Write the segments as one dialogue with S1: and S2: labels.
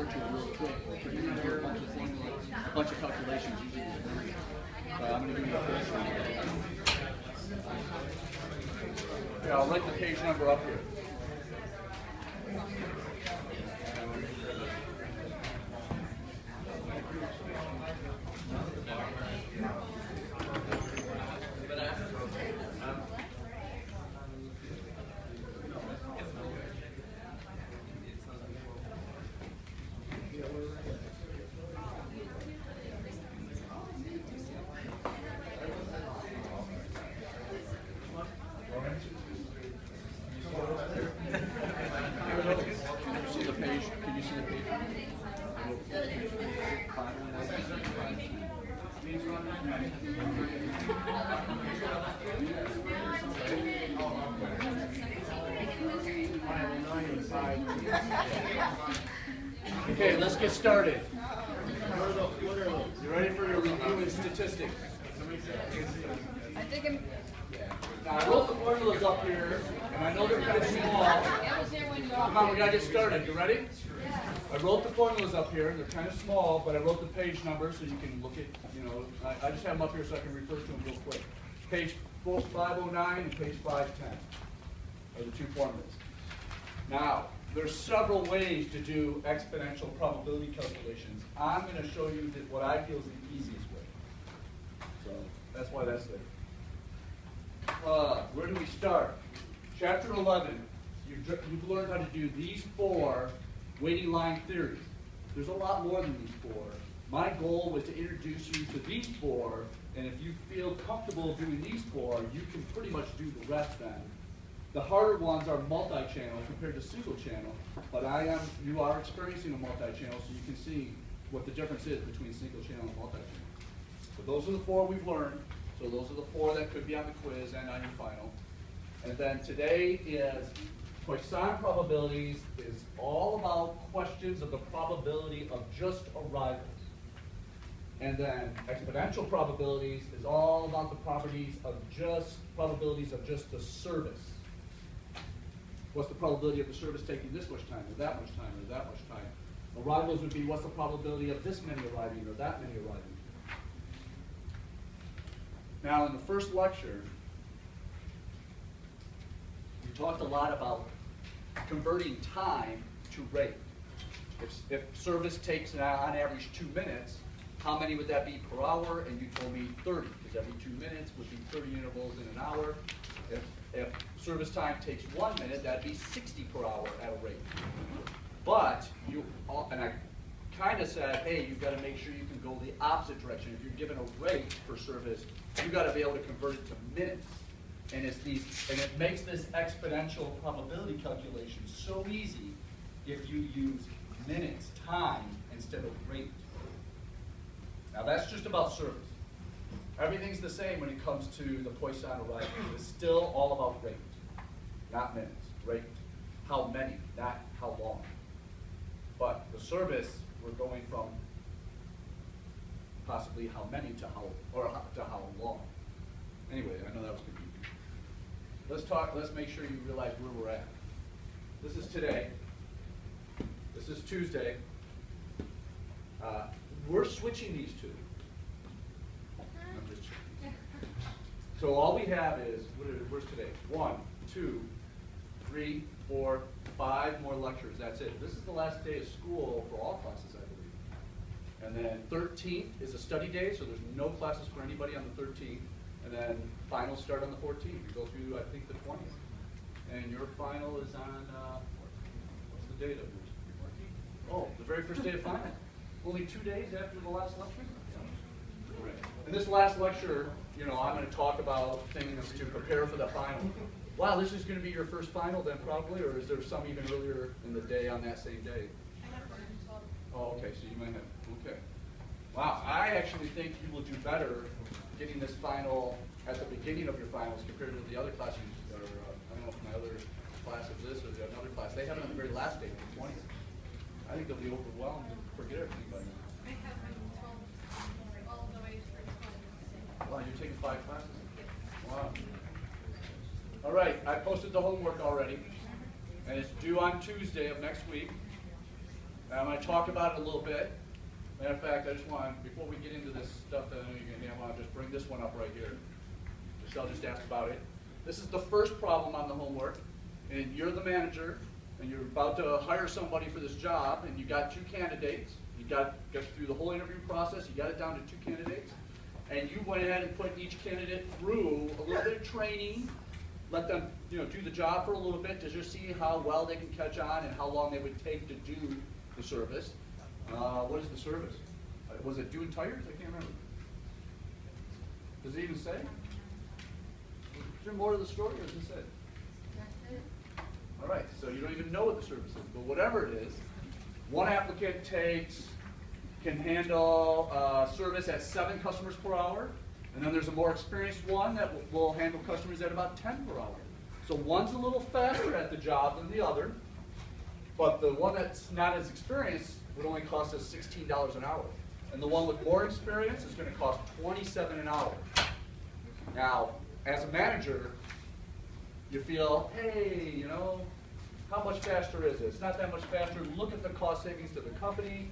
S1: refer to it real quick. We're going to do a bunch of formulas, a bunch of calculations using this. I'm going to give you the first one. Yeah, I'll write the page number up here. Okay, let's get started. You ready for your review in statistics?
S2: I think I'm...
S1: Now, I wrote the formulas up here, and I know they're kind of small. Come on, we gotta get started. You ready? I wrote the formulas up here. They're kind of small, but I wrote the page numbers so you can look at, I just have them up here so I can refer to them real quick. Page 509 and page 510 are the two formulas. Now, there's several ways to do exponential probability calculations. I'm going to show you what I feel is the easiest way. So that's why that's there. Where do we start? Chapter 11, you've learned how to do these 4 waiting line theories. There's a lot more than these 4. My goal was to introduce you to these 4, and if you feel comfortable doing these 4, you can pretty much do the rest then. The harder ones are multi-channel compared to single-channel, but you are experiencing a multi-channel, so you can see what the difference is between single-channel and multi-channel. So those are the 4 we've learned. So those are the 4 that could be on the quiz and on your final. And then today is Poisson probabilities is all about questions of the probability of just arrivals. And then exponential probabilities is all about the probabilities of just the service. What's the probability of the service taking this much time, or that much time, or that much time? Arrivals would be what's the probability of this many arriving, or that many arriving. Now, in the first lecture, we talked a lot about converting time to rate. If service takes, on average, 2 minutes, how many would that be per hour? And you told me 30, because every 2 minutes would be 30 intervals in an hour. If service time takes 1 minute, that'd be 60 per hour at a rate. But, and I kind of said, hey, you've got to make sure you can go the opposite direction. If you're given a rate for service, you've got to be able to convert it to minutes. And it makes this exponential probability calculation so easy if you use minutes, time, instead of rate. Now that's just about service. Everything's the same when it comes to the Poisson arrival. It's still all about rate, not minutes, rate. How many, not how long. But the service, we're going from possibly how many to how long. Anyway, I know that was confusing. Let's make sure you realize where we're at. This is today. This is Tuesday. We're switching these two. I'm just checking. So all we have is, where's today? 1, 2, 3, 4, 5 more lectures. That's it. This is the last day of school for all classes, I believe. And then 13th is a study day, so there's no classes for anybody on the 13th. And then finals start on the 14th. We go through, I think, the 20th. And your final is on, what's the date of yours? Oh, the very first day of final. Only 2 days after the last lecture? Yeah. In this last lecture, I'm going to talk about things to prepare for the final. Wow, this is going to be your first final then probably, or is there some even earlier in the day on that same day? Oh, okay, so you might have, okay. Wow, I actually think you will do better getting this final at the beginning of your finals compared to the other classes, or I don't know if my other class is this or the other class. They have it on the very last day, the 20th. I think they'll be overwhelmed and forget everything by now.
S2: I have been told all the way through 20.
S1: Wow, you're taking 5 classes? Wow. All right, I posted the homework already, and it's due on Tuesday of next week. And I'm going to talk about it a little bit. Matter of fact, I just want, before we get into this stuff that I know you're going to need, I want to just bring this one up right here. I'll just ask about it. This is the first problem on the homework, and you're the manager, and you're about to hire somebody for this job, and you got 2 candidates. You got through the whole interview process. You got it down to 2 candidates, and you went ahead and put each candidate through a little bit of training. Let them, do the job for a little bit to just see how well they can catch on and how long they would take to do the service. What is the service? Was it doing tires? I can't remember. Does it even say? Is there more to the story, or is this it?
S2: That's it.
S1: All right, so you don't even know what the service is, but whatever it is, one applicant can handle service at 7 customers per hour, and then there's a more experienced one that will handle customers at about 10 per hour. So one's a little faster at the job than the other, but the one that's not as experienced would only cost us $16 an hour. And the one with more experience is going to cost $27 an hour. Now, as a manager, you feel, hey, how much faster is it? It's not that much faster. Look at the cost savings to the company.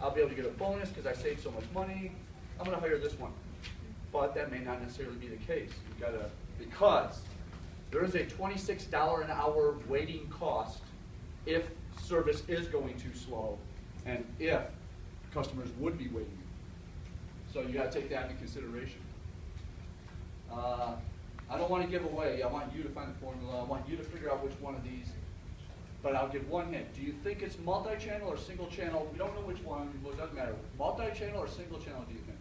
S1: I'll be able to get a bonus because I saved so much money. I'm going to hire this one. But that may not necessarily be the case. Because there is a $26 an hour waiting cost if service is going too slow and if customers would be waiting. So you got to take that into consideration. I don't want to give away. I want you to find the formula. I want you to figure out which one of these. But I'll give one hint. Do you think it's multi-channel or single channel? We don't know which one. Well, it doesn't matter. Multi-channel or single channel, do you think?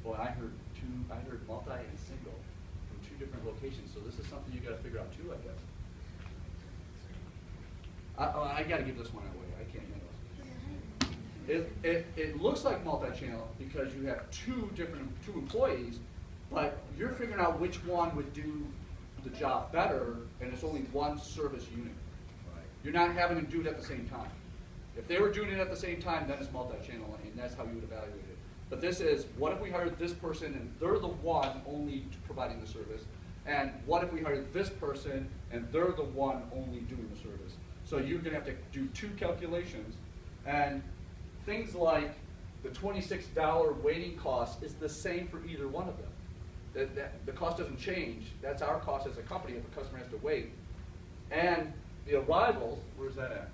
S1: Well, I heard multi and single from 2 different locations. So this is something you got to figure out too, I guess. I got to give this one away. I can't handle it. It looks like multi-channel because you have 2 employees, but you're figuring out which one would do the job better, and it's only one service unit. Right. You're not having them do it at the same time. If they were doing it at the same time, then it's multi-channel, and that's how you would evaluate it. But this is, what if we hired this person, and they're the one only providing the service, and what if we hired this person, and they're the one only doing the service? So you're going to have to do 2 calculations, and things like the $26 waiting cost is the same for either one of them. The cost doesn't change. That's our cost as a company if a customer has to wait. And the arrivals, where's that at?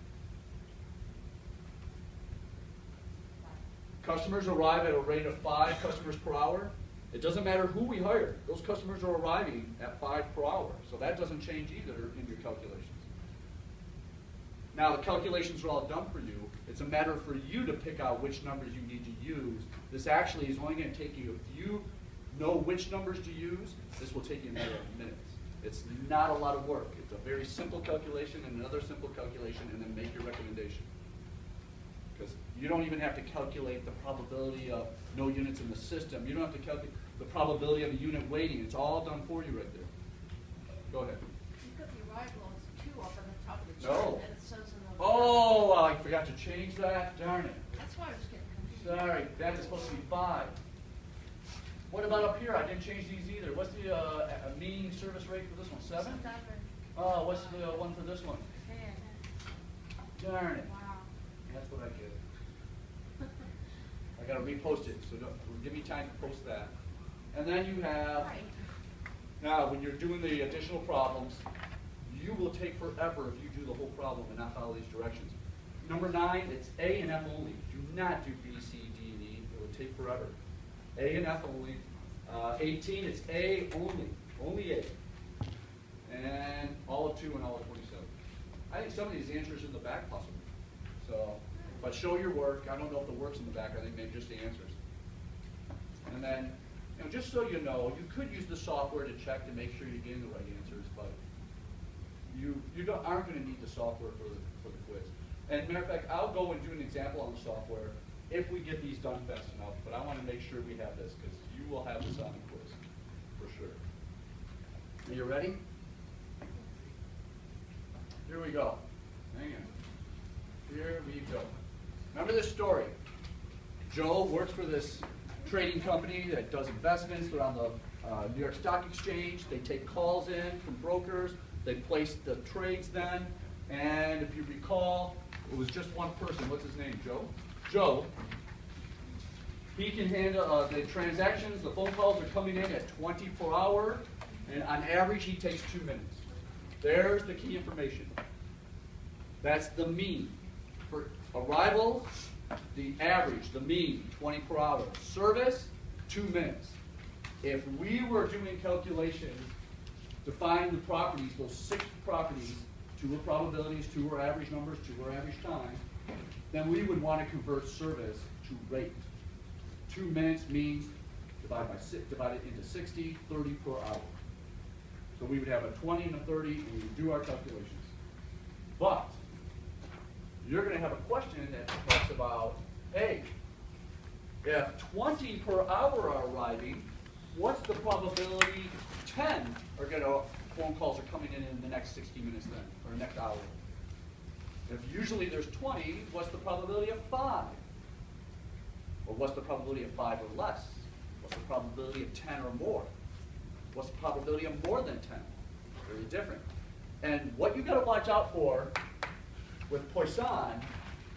S1: Customers arrive at a rate of 5 customers per hour. It doesn't matter who we hire. Those customers are arriving at 5 per hour. So that doesn't change either in your calculations. Now the calculations are all done for you. It's a matter for you to pick out which numbers you need to use. This actually is only going to take you, if you know which numbers to use, this will take you a matter of minutes. It's not a lot of work. It's a very simple calculation and another simple calculation, and then make your recommendation. Because you don't even have to calculate the probability of no units in the system. You don't have to calculate the probability of a unit waiting. It's all done for you right there. Go ahead.
S2: You put the arrivals 2 up on the top of the
S1: No.
S2: chart, and it says in the...
S1: Oh, I forgot to change that. Darn it.
S2: That's why I was getting confused.
S1: Sorry, that is supposed to be 5. What about up here? I didn't change these either. What's the mean service rate for this one? 7? Oh, what's the one for this one?
S2: 10.
S1: Darn it.
S2: Wow.
S1: That's what I get. I got to repost it, so give me time to post that. And then you have,
S2: Right.
S1: now when you're doing the additional problems, you will take forever if you do the whole problem and not follow these directions. Number 9, it's A and F only. Do not do B, C, D, and E. It will take forever. A and F only. 18, it's A only A. And all of 2 and all of 27. I think some of these answers in the back possibly. So, but show your work. I don't know if the work's in the back. I think maybe just the answers. And then, just so you know, you could use the software to check to make sure you're getting the right answers, but you aren't going to need the software for the quiz. And matter of fact, I'll go and do an example on the software if we get these done fast enough, but I want to make sure we have this because you will have this on the quiz for sure. Are you ready? Here we go. Hang on. Here we go. Remember this story. Joe works for this trading company that does investments. They're on the New York Stock Exchange. They take calls in from brokers. They place the trades then. And if you recall, it was just one person, what's his name, Joe? Joe, he can handle the transactions, the phone calls are coming in at 20 per hour, and on average he takes 2 minutes. There's the key information. That's the mean. For arrivals, the average, the mean, 20 per hour. Service, 2 minutes. If we were doing calculations to find the properties, those 6 properties, 2 are probabilities, 2 are average numbers, 2 are average time, then we would want to convert service to rate. 2 minutes means divide it into 60, 30 per hour. So we would have a 20 and a 30, and we would do our calculations. But you're going to have a question that talks about, hey, if 20 per hour are arriving, what's the probability 10 are going to, phone calls are coming in the next 60 minutes then, or next hour? If usually there's 20, what's the probability of 5? Or what's the probability of 5 or less? What's the probability of 10 or more? What's the probability of more than 10? Very different. And what you got to watch out for with Poisson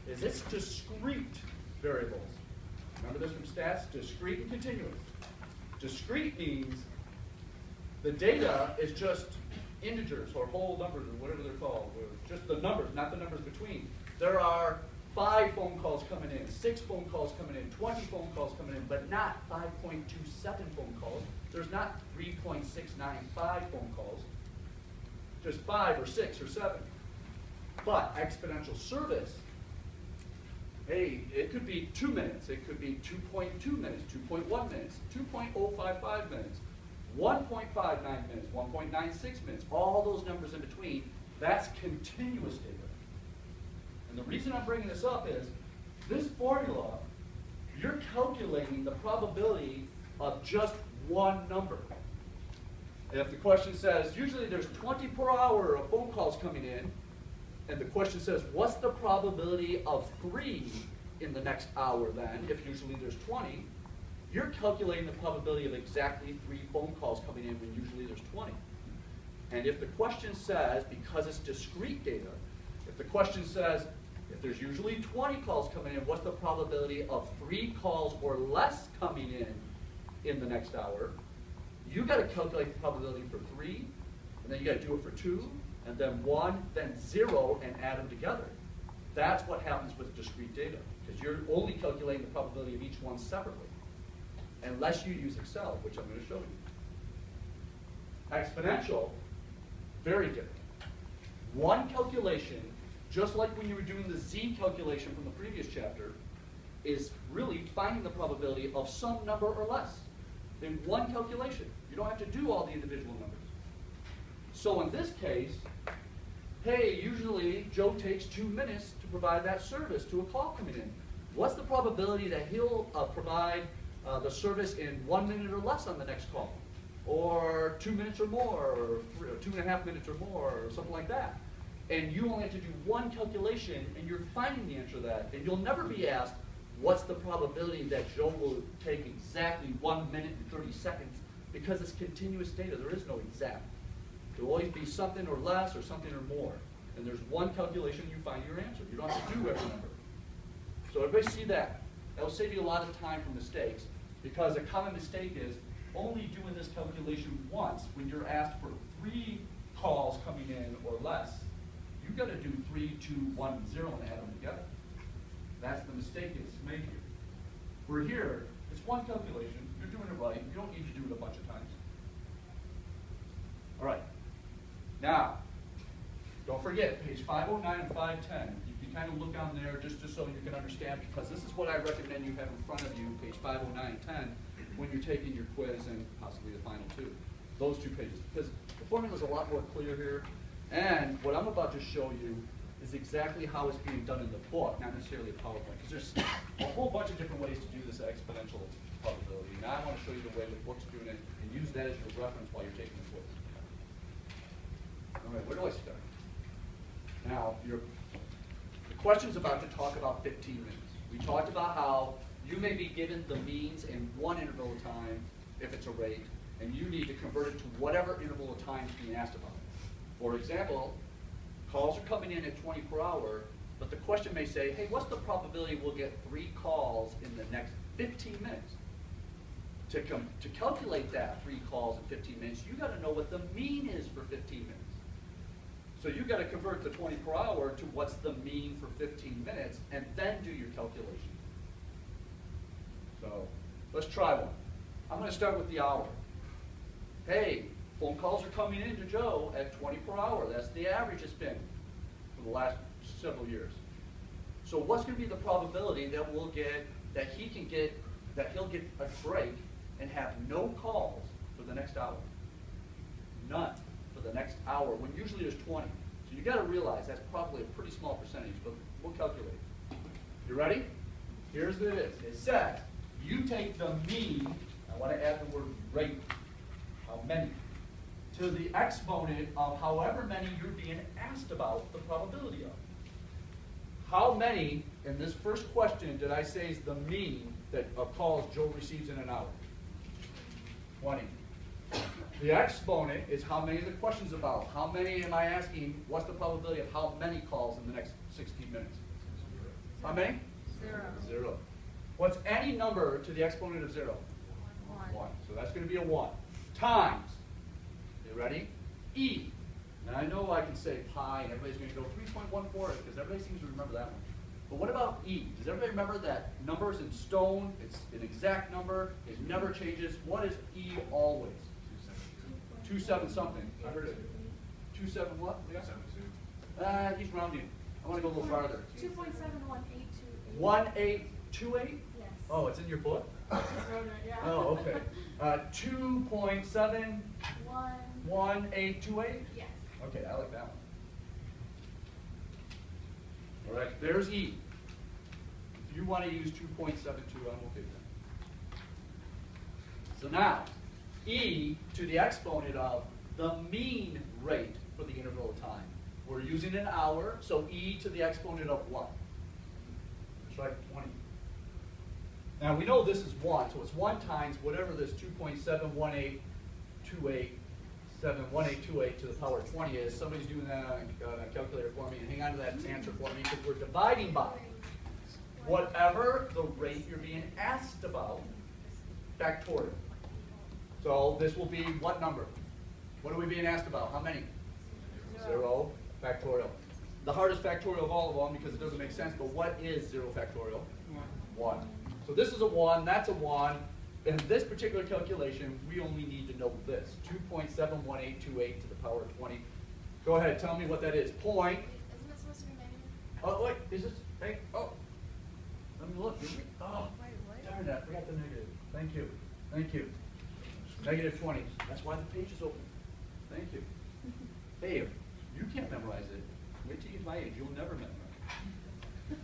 S1: is it's discrete variables. Remember this from stats? Discrete and continuous. Discrete means the data is just integers or whole numbers or whatever they're called. Just the numbers, not the numbers between. There are 5 phone calls coming in, 6 phone calls coming in, 20 phone calls coming in, but not 5.27 phone calls. There's not 3.695 phone calls. Just 5 or 6 or 7. But exponential service, hey, it could be 2 minutes, it could be 2.2 minutes, 2.1 minutes, 2.055 minutes, 1.59 minutes, 1.96 minutes, all those numbers in between. That's continuous data. And the reason I'm bringing this up is this formula, you're calculating the probability of just one number. And if the question says, usually there's 20 per hour of phone calls coming in, and the question says, what's the probability of 3 in the next hour then, if usually there's 20, you're calculating the probability of exactly 3 phone calls coming in when usually there's 20. And if the question says, because it's discrete data, if the question says, if there's usually 20 calls coming in, what's the probability of 3 calls or less coming in the next hour? You got to calculate the probability for 3, and then you got to do it for 2, and then 1, then 0, and add them together. That's what happens with discrete data, because you're only calculating the probability of each one separately, unless you use Excel, which I'm going to show you. Exponential, very different. One calculation, just like when you were doing the Z calculation from the previous chapter, is really finding the probability of some number or less in one calculation. You don't have to do all the individual numbers. So in this case, hey, usually Joe takes 2 minutes to provide that service to a call coming in. What's the probability that he'll provide the service in 1 minute or less on the next call? Or 2 minutes or more, or 2.5 minutes or more, or something like that. And you only have to do one calculation, and you're finding the answer to that. And you'll never be asked, what's the probability that Joe will take exactly 1 minute and 30 seconds? Because it's continuous data. There is no exact. There will always be something or less or something or more. And there's one calculation, you find your answer. You don't have to do every number. So everybody see that. That will save you a lot of time from mistakes, because a common mistake is only doing this calculation once when you're asked for 3 calls coming in or less. You've got to do 3, 2, 1, and 0 and add them together. That's the mistake that's made here. We're here, it's one calculation, you're doing it right, you don't need to do it a bunch of times. All right. Now, don't forget, page 509 and 510. You can kind of look on there just so you can understand, because this is what I recommend you have in front of you, page 509 and 10, when you're taking your quiz and possibly the final 2. Those 2 pages. Because the formula is a lot more clear here. And what I'm about to show you is exactly how it's being done in the book, not necessarily a PowerPoint. Because there's a whole bunch of different ways to do this exponential probability. Now I want to show you the way the book's doing it, and use that as your reference while you're taking the quiz. All right, where do I start? Now, the question's about to talk about 15 minutes. We talked about how you may be given the means in one interval of time, if it's a rate, and you need to convert it to whatever interval of time is being asked about. For example, calls are coming in at 20 per hour. But the question may say, hey, what's the probability we'll get 3 calls in the next 15 minutes? To calculate that 3 calls in 15 minutes, you got to know what the mean is for 15 minutes. So you got to convert the 20 per hour to what's the mean for 15 minutes, and then do your calculation. So let's try one. I'm going to start with the hour. Hey, phone calls are coming in to Joe at 20 per hour. That's the average it's been for the last several years. So what's going to be the probability that we'll get, that he'll get a break and have no calls for the next hour? None for the next hour, when usually there's 20. So you got to realize that's probably a pretty small percentage, but we'll calculate. You ready? Here's what it is. It says, you take the mean, I want to add the word rate, how many, to the exponent of however many you're being asked about the probability of. How many, in this first question, did I say is the mean that of calls Joe receives in an hour? 20. The exponent is how many the question's about. How many am I asking? What's the probability of how many calls in the next 60 minutes? How many?
S2: 0.
S1: 0. What's any number to the exponent of 0? 1. So that's going to be a 1. Times. You ready? E. Now I know I can say pi and everybody's going to go 3.14 because everybody seems to remember that one. But what about E? Does everybody remember that numbers in stone? It's an exact number. It never changes. What is E always? 27 something. I heard it. 27 what? Yeah. He's rounding. I want to go a little farther.
S2: 2.71828.
S1: 1828?
S2: Yes.
S1: Oh, it's in your book?
S2: Just wrote it, yeah.
S1: Oh, okay. 2.71828?
S2: Yes.
S1: Okay, I like that one. All right, there's E. If you want to use 2.72, I'm okay with that. So now, E to the exponent of the mean rate for the interval of time. We're using an hour, so E to the exponent of what? That's right, 20. Now we know this is 1, so it's 1 times whatever this 2.71828 to the power of 20 is. Somebody's doing that on a calculator for me, and hang on to that answer for me, because we're dividing by whatever the rate you're being asked about, factorial. So this will be what number? What are we being asked about? How many? 0 factorial. The hardest factorial of all of them because it doesn't make sense, but what is 0 factorial? 1. So this is a 1, that's a 1. In this particular calculation, we only need to know this, 2.71828 to the power of 20. Go ahead, tell me what that is. Point.
S2: Isn't it supposed to be negative?
S1: Oh, wait, is this, hey, oh. Let me look. Oh,
S2: Wait, what?
S1: darn it, I forgot the negative. Thank you, thank you. Negative 20, that's why the page is open. Thank you. Hey, if you can't memorize it, wait till you get my age, you'll never memorize it.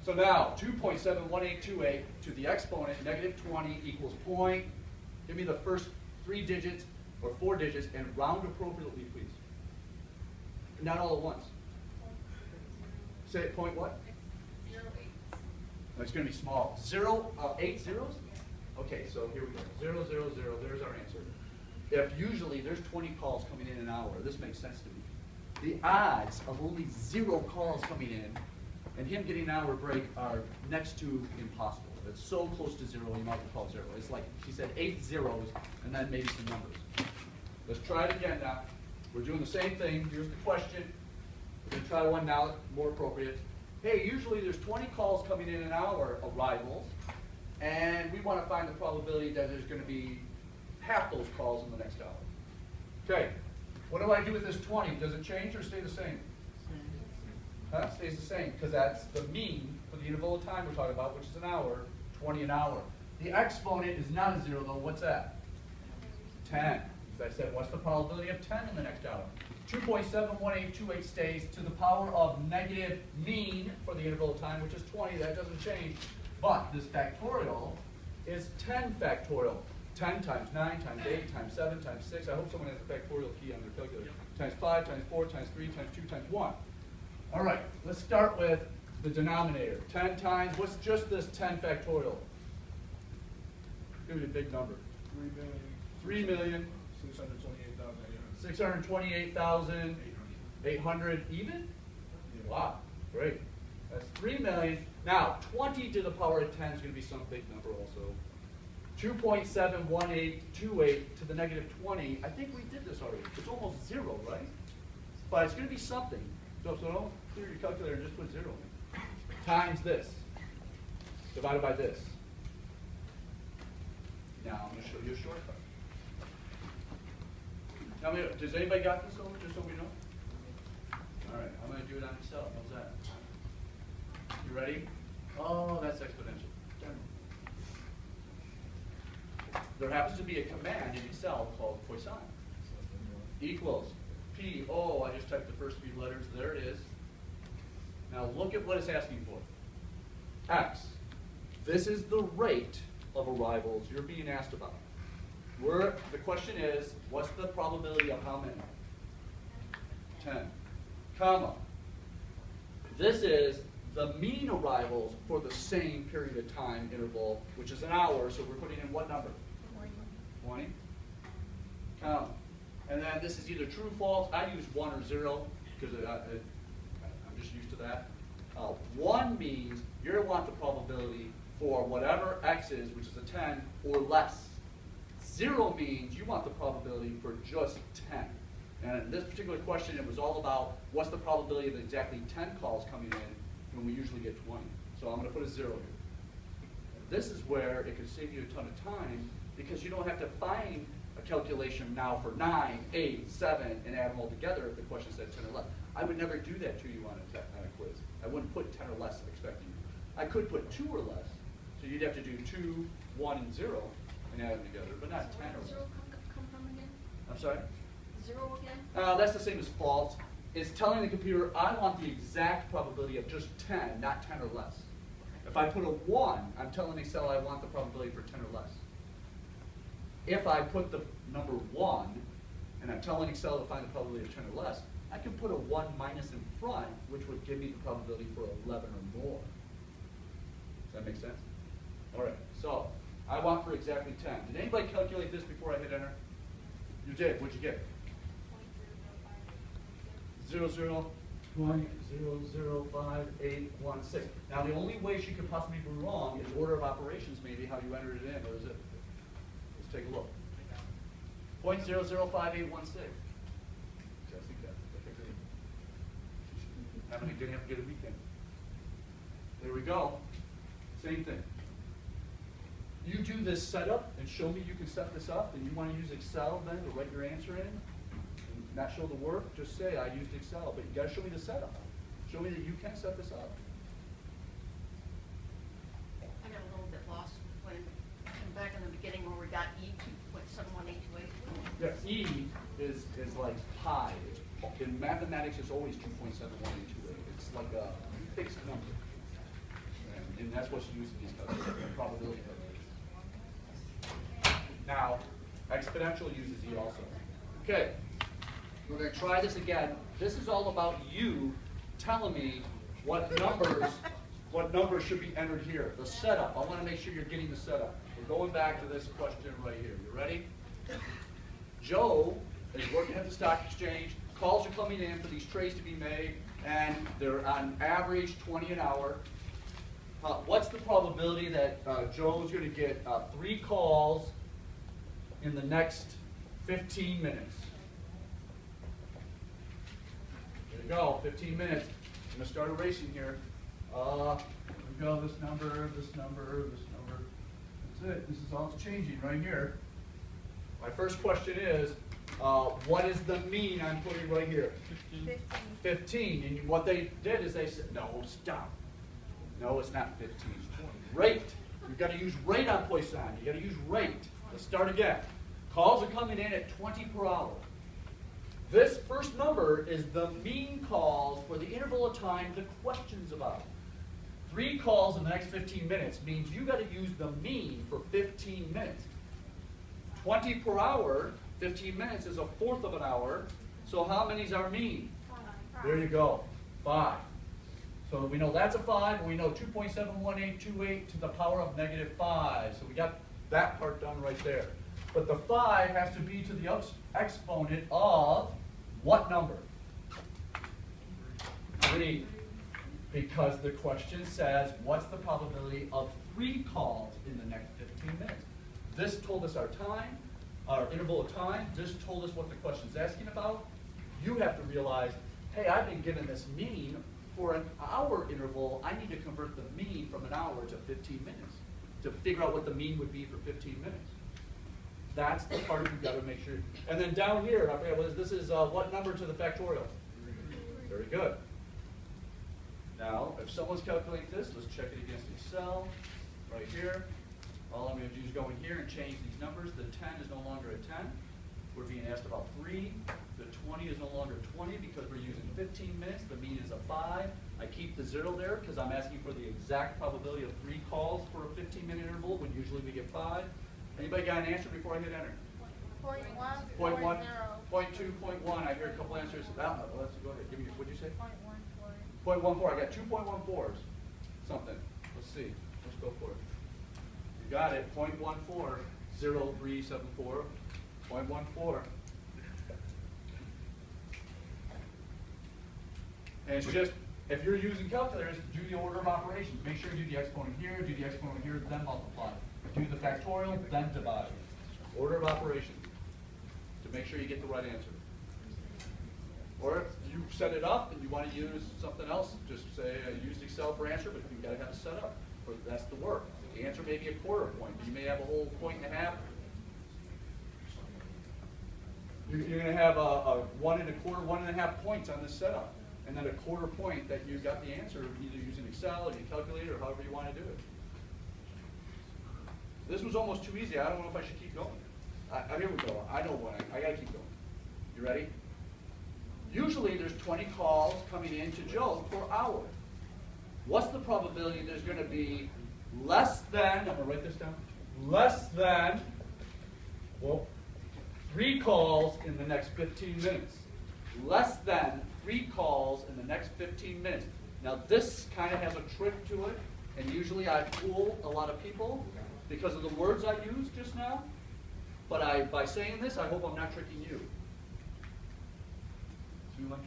S1: So now, 2.71828 to the exponent, negative 20 equals point. Give me the first 3 digits or 4 digits and round appropriately, please. Not all at once. Say it, point what?
S2: It's 0.8.
S1: No, it's going to be small. 8 zeros? Okay, so here we go. 0, 0, 0, there's our answer. If usually there's 20 calls coming in an hour, this makes sense to me. The odds of only 0 calls coming in and him getting an hour break are next to impossible. It's so close to 0, you might call 0. It's like, she said 8 zeros and then maybe some numbers. Let's try it again now. We're doing the same thing. Here's the question. We're going to try one now, more appropriate. Hey, usually there's 20 calls coming in an hour, arrivals, and we want to find the probability that there's going to be half those calls in the next hour. Okay, what do I do with this 20? Does it change or stay the same? Huh? Stays the same, because that's the mean for the interval of time we're talking about, which is an hour, 20 an hour. The exponent is not a 0, though. What's that? 10. As I said, what's the probability of 10 in the next hour? 2.71828 stays to the power of negative mean for the interval of time, which is 20. That doesn't change. But this factorial is 10 factorial. 10 times 9 times 8 times 7 times 6. I hope someone has a factorial key on their calculator. Times 5 times 4 times 3 times 2 times 1. All right, let's start with the denominator. 10 times, what's just this 10 factorial? Give me a big number. 3,628,800 even? Wow. Great. That's 3 million. Now, 20 to the power of 10 is going to be some big number also. 2.71828 to the negative 20. I think we did this already. It's almost 0, right? But it's going to be something. So don't clear your calculator and just put 0 in. Times this. Divided by this. Now, I'm going to show you a shortcut. Tell me, does anybody got this over, just so we know? All right, I'm going to do it on Excel. How's that? You ready? Oh, that's exponential. Darn. There happens to be a command in Excel called Poisson. Equals P, O, I just typed the first 3 letters, there it is. Now look at what it's asking for. X. This is the rate of arrivals you're being asked about. The question is, what's the probability of how many? 10. Comma. This is the mean arrivals for the same period of time interval, which is an hour, so we're putting in what number? 20. Comma. And then this is either true, false. I use 1 or 0 because I'm just used to that. 1 means you want the probability for whatever x is, which is a 10, or less. 0 means you want the probability for just 10. And in this particular question, it was all about what's the probability of exactly 10 calls coming in when we usually get 20. So I'm going to put a 0 here. This is where it could save you a ton of time because you don't have to find a calculation now for 9, 8, 7, and add them all together if the question said 10 or less. I would never do that to you on a quiz. I wouldn't put 10 or less expecting you. I could put 2 or less, so you'd have to do 2, 1, and 0 and add them together, but not 10 or less.
S2: 0 come from again?
S1: I'm sorry?
S2: 0 again?
S1: That's the same as false. It's telling the computer, I want the exact probability of just 10, not 10 or less. If I put a 1, I'm telling Excel I want the probability for 10 or less. If I put the number 1, and I'm telling Excel to find the probability of 10 or less, I can put a 1 minus in front, which would give me the probability for 11 or more. Does that make sense? All right, so I want for exactly 10. Did anybody calculate this before I hit enter? You did. What'd you get? 0.005816. Now the only way she could possibly be wrong is order of operations, maybe how you entered it in, or is it? Let's take a look. 0.005816. How many didn't have to get a weekend? There we go. Same thing. You do this setup and show me you can set this up, and you want to use Excel then to write your answer in, and not show the work, just say I used Excel, but you got to show me the setup. Show me that you can set this up.
S3: I got a little bit lost when back in the beginning where we got E2.71828.
S1: Yeah, E is like pi. In mathematics, it's always 2.71828. It's like a fixed number. And that's what's used in these calculations, probability calculations. Now, exponential uses E also. Okay, we're going to try this again. This is all about you telling me what numbers should be entered here. The setup. I want to make sure you're getting the setup. We're going back to this question right here. You ready? Joe is working at the stock exchange. Calls are coming in for these trades to be made, and they're on average 20 an hour. What's the probability that Joe's going to get 3 calls in the next 15 minutes? There you go, 15 minutes. I'm going to start erasing here. Here we go, this number, this number, this number. That's it. This is all it's changing right here. My first question is, what is the mean I'm putting right here? 15. And what they did is they said, no, stop. No, it's not 15. Rate. You've got to use rate on Poisson. You've got to use rate. Let's start again. Calls are coming in at 20 per hour. This first number is the mean calls for the interval of time the question's about. 3 calls in the next 15 minutes means you got to use the mean for 15 minutes. 20 per hour, 15 minutes is 1/4 of an hour. So how many is our mean?
S2: 5.
S1: There you go, 5. So we know that's a 5, and we know 2.71828 to the power of -5. So we got that part done right there. But the 5 has to be to the exponent of what number? 3. Because the question says, what's the probability of 3 calls in the next 15 minutes? This told us our time, our interval of time. This told us what the question's asking about. You have to realize, hey, I've been given this mean for an hour interval. I need to convert the mean from an hour to 15 minutes to figure out what the mean would be for 15 minutes. That's the part you've got to make sure. And then down here, I forget what is this is what number to the factorial? Very good. Now, if someone's calculating this, let's check it against Excel right here. All I'm going to do is go in here and change these numbers. The 10 is no longer a 10. We're being asked about 3. The 20 is no longer 20 because we're using 15 minutes. The mean is a 5. I keep the 0 there because I'm asking for the exact probability of 3 calls for a 15-minute interval when usually we get 5. Anybody got an answer before I hit enter?
S2: Point one,
S1: Point
S2: four,
S1: one,
S2: zero.
S1: point two, point one. I hear a couple answers. Let's go ahead. Give me. What'd you say?
S2: Point one, four.
S1: 0.14. I got 2.14s. Something. Let's see. Let's go for it. You got it. 0.14. 0374. 0.14. And it's just, if you're using calculators, do the order of operations. Make sure you do the exponent here, do the exponent here, then multiply. Do the factorial, then divide. Order of operations to make sure you get the right answer. Or if you set it up and you want to use something else, just say I used Excel for answer, but you've got to have it set up. Or that's the work. The answer may be a quarter point, but you may have a whole point and a half. You're going to have a 1 1/4, 1.5 points on this setup. And then a quarter point that you got the answer either using Excel or your calculator or however you want to do it. This was almost too easy. I don't know if I should keep going. Here we go. I know what I got to keep going. You ready? Usually there's 20 calls coming in to Joe per hour. What's the probability there's going to be less than, I'm going to write this down, less than, well, 3 calls in the next 15 minutes. Less than 3 calls in the next 15 minutes. Now this kind of has a trick to it, and usually I fool a lot of people because of the words I used just now. But by saying this, I hope I'm not tricking you. Too much?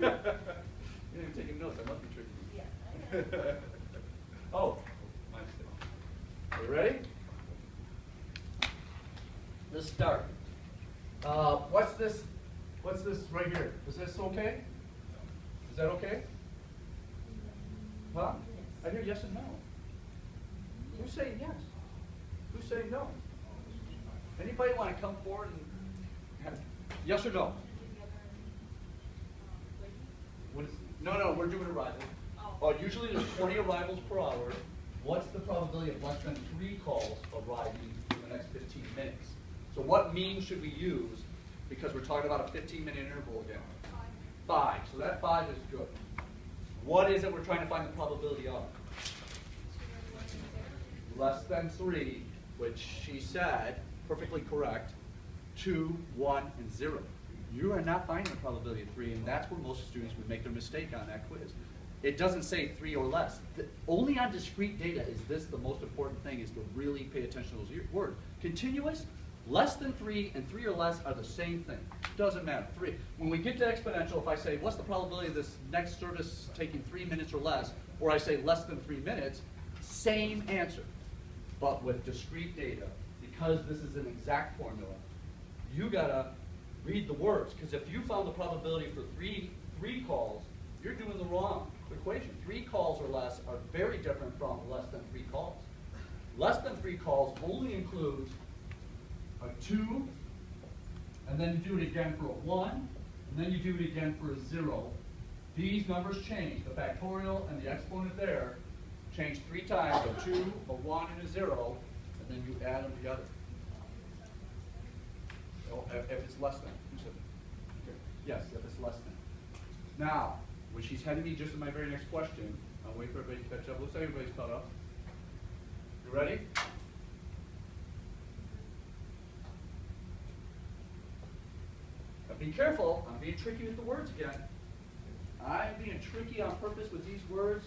S1: You're even taking notes. I must be tricking you. Oh, my mistake. Are you ready? Let's start. What's this? What's this right here? Is this okay? Is that okay? Huh? I hear yes and no. Who's saying yes? Who's saying no? Anybody want to come forward and have yes or no? What is, no, we're doing arrivals. Usually there's 20 arrivals per hour. What's the probability of less than 3 calls arriving in the next 15 minutes? So what mean should we use? Because we're talking about a 15-minute interval again. 5. So that 5 is good. What is it we're trying to find the probability of? Less than 3, which she said, perfectly correct, 2, 1, and 0. You are not finding the probability of 3, and that's where most students would make their mistake on that quiz. It doesn't say 3 or less. Only on discrete data is this the most important thing, is to really pay attention to those words. Continuous, less than 3 and 3 or less are the same thing. Doesn't matter. 3. When we get to exponential, if I say, what's the probability of this next service taking 3 minutes or less, or I say less than 3 minutes, same answer. But with discrete data, because this is an exact formula, you gotta read the words. Because if you found the probability for three calls, you're doing the wrong equation. 3 calls or less are very different from less than 3 calls. Less than 3 calls only includes a 2, and then you do it again for a 1, and then you do it again for a 0. These numbers change. The factorial and the exponent there change 3 times, a 2, a 1, and a 0, and then you add them together. Oh, if it's less than. Who said that? Okay. Yes, if it's less than. Now, when she's heading me just to my very next question, I'll wait for everybody to catch up. Looks like everybody's caught up. You ready? Now be careful. I'm being tricky with the words again. I'm being tricky on purpose with these words.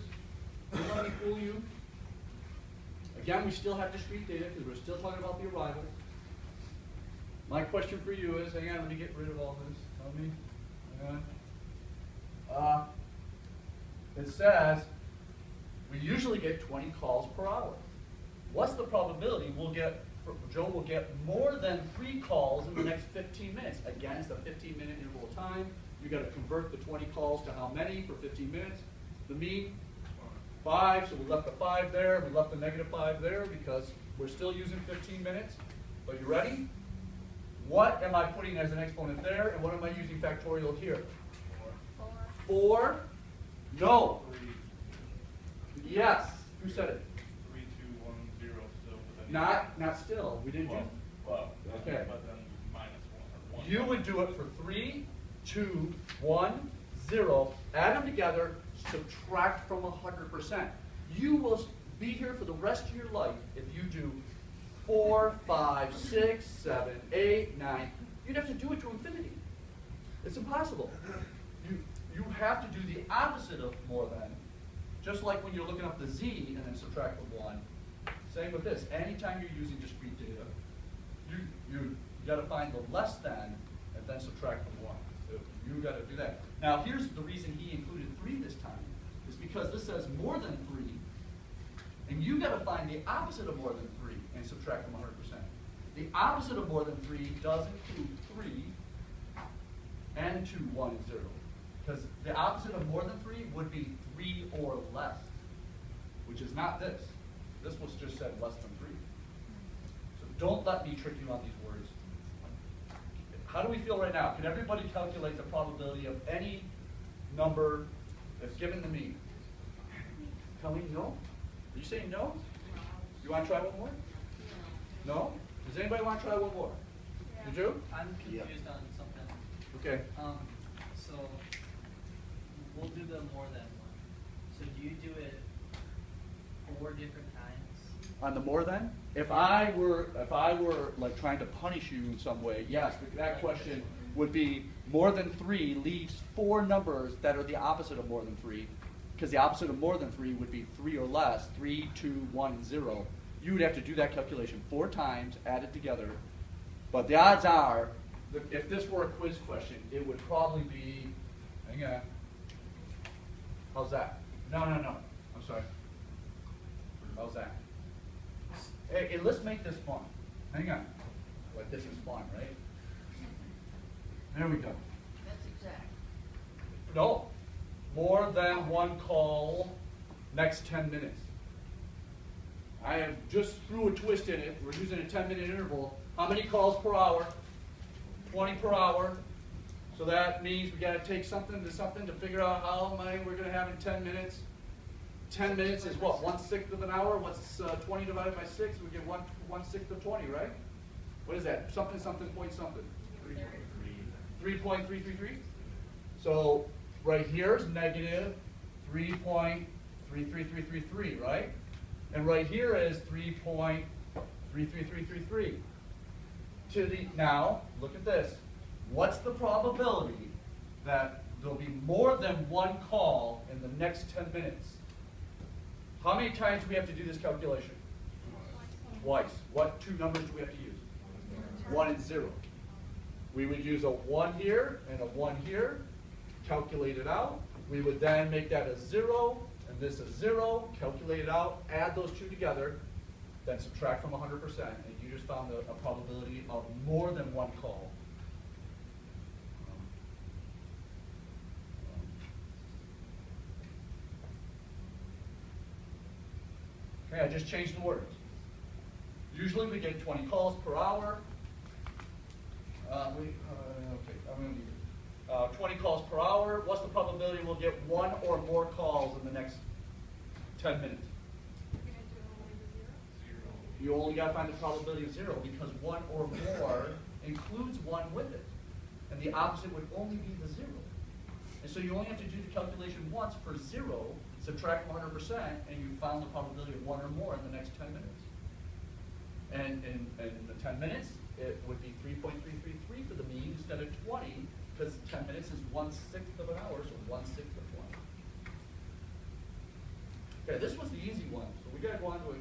S1: Don't let me fool you. Again, we still have discrete data because we're still talking about the arrivals. My question for you is, hang on, let me get rid of all this. Tell me. Hang on. It says we usually get 20 calls per hour. What's the probability Joe will get more than 3 calls in the next 15 minutes? Again, it's a 15-minute interval of time. You got to convert the 20 calls to how many for 15 minutes? The mean? 5, so we left the 5 there. We left the -5 there because we're still using 15 minutes. Are you ready? What am I putting as an exponent there, and what am I using factorial here? 4? No. Yes. Who said it?
S4: 3, 2, 1, 0 still. But then
S1: Not still. We didn't do.
S4: Well,
S1: Okay.
S4: but then -1 or 1.
S1: You would do it for 3, 2, 1, 0. Add them together. Subtract from 100%. You will be here for the rest of your life if you do 4, 5, 6, 7, 8, 9. You'd have to do it to infinity. It's impossible. You have to do the opposite of more than. Just like when you're looking up the z and then subtract from 1. Same with this. Anytime you're using discrete data, you got to find the less than and then subtract from 1. So you got to do that. Now here's the reason he included 3 this time. Is because this says more than 3. And you got to find the opposite of more than 3 and subtract from 100%. The opposite of more than 3 does include 3 and 2, 1, and 0. Because the opposite of more than 3 would be 3 or less, which is not this. This was just said less than 3. So don't let me trick you on these words. How do we feel right now? Can everybody calculate the probability of any number that's given to me? Colleen, no? Are you saying no? You want to try one more? No? Does anybody want to try one more? Did you?
S5: I'm confused on something.
S1: Okay.
S5: So we'll do the more than one. So do you do it 4 different times?
S1: On the more than? If I were like trying to punish you in some way, yes, that question would be more than 3 leaves 4 numbers that are the opposite of more than 3. Because the opposite of more than 3 would be 3 or less, 3, 2, 1, and 0. You would have to do that calculation 4 times, add it together. But the odds are, if this were a quiz question, it would probably be, hang on. How's that? No. I'm sorry. How's that? Hey, let's make this fun. Hang on. Like this is fun, right? There we go.
S3: That's exact.
S1: No. More than 1 call next 10 minutes. I have just threw a twist in it. We're using a 10-minute interval. How many calls per hour? 20 per hour. So that means we got to take something to something to figure out how many we're going to have in 10 minutes. 10 minutes is what? 1/6 of an hour? What's 20 divided by 6? We get 1/6 of 20, right? What is that? Something, point something. 3.333. So right here is negative 3.33333, right? And right here is 3.33333. Now, look at this. What's the probability that there'll be more than 1 call in the next 10 minutes? How many times do we have to do this calculation? Twice. What 2 numbers do we have to use? 1 and 0. We would use a 1 here and a 1 here, calculate it out. We would then make that a 0, and this a 0, calculate it out, add those 2 together, then subtract from 100%, and you just found a probability of more than 1 call. Okay, I just changed the words. Usually we get 20 calls per hour. Okay, I'm going to leave it. 20 calls per hour. What's the probability we'll get 1 or more calls in the next 10 minutes? You only got to find the probability of 0 because 1 or more includes 1 with it. And the opposite would only be the 0. And so you only have to do the calculation once for 0, subtract 100%, and you found the probability of 1 or more in the next 10 minutes. And in the 10 minutes, it would be 3.333 for the mean instead of 20, because 10 minutes is 1/6 of an hour, so 1/6 of 20. Okay, this was the easy one. So we got to go on to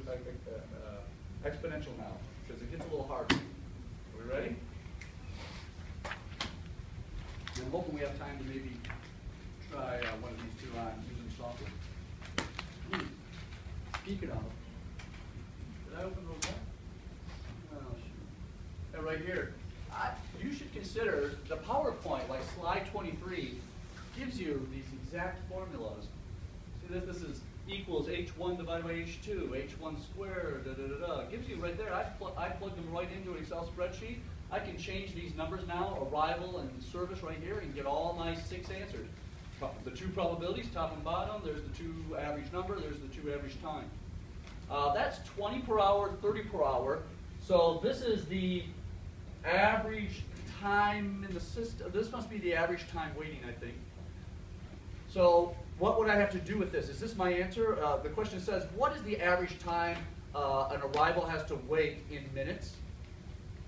S1: exponential now, because it gets a little hard. Are we ready? I'm hoping we have time to maybe try one of these 2 on using software. Speaking of, did I open those up? Oh, shoot. And right here, you should consider the PowerPoint, like slide 23, gives you these exact formulas. See this is equals h1 divided by h2, h1 squared, da da da da. Gives you right there. I plug them right into an Excel spreadsheet. I can change these numbers now, arrival and service right here, and get all my 6 answers. The 2 probabilities, top and bottom. There's the 2 average number. There's the 2 average time. That's 20 per hour, 30 per hour. So this is the average time in the system. This must be the average time waiting, I think. So what would I have to do with this? Is this my answer? The question says, what is the average time an arrival has to wait in minutes?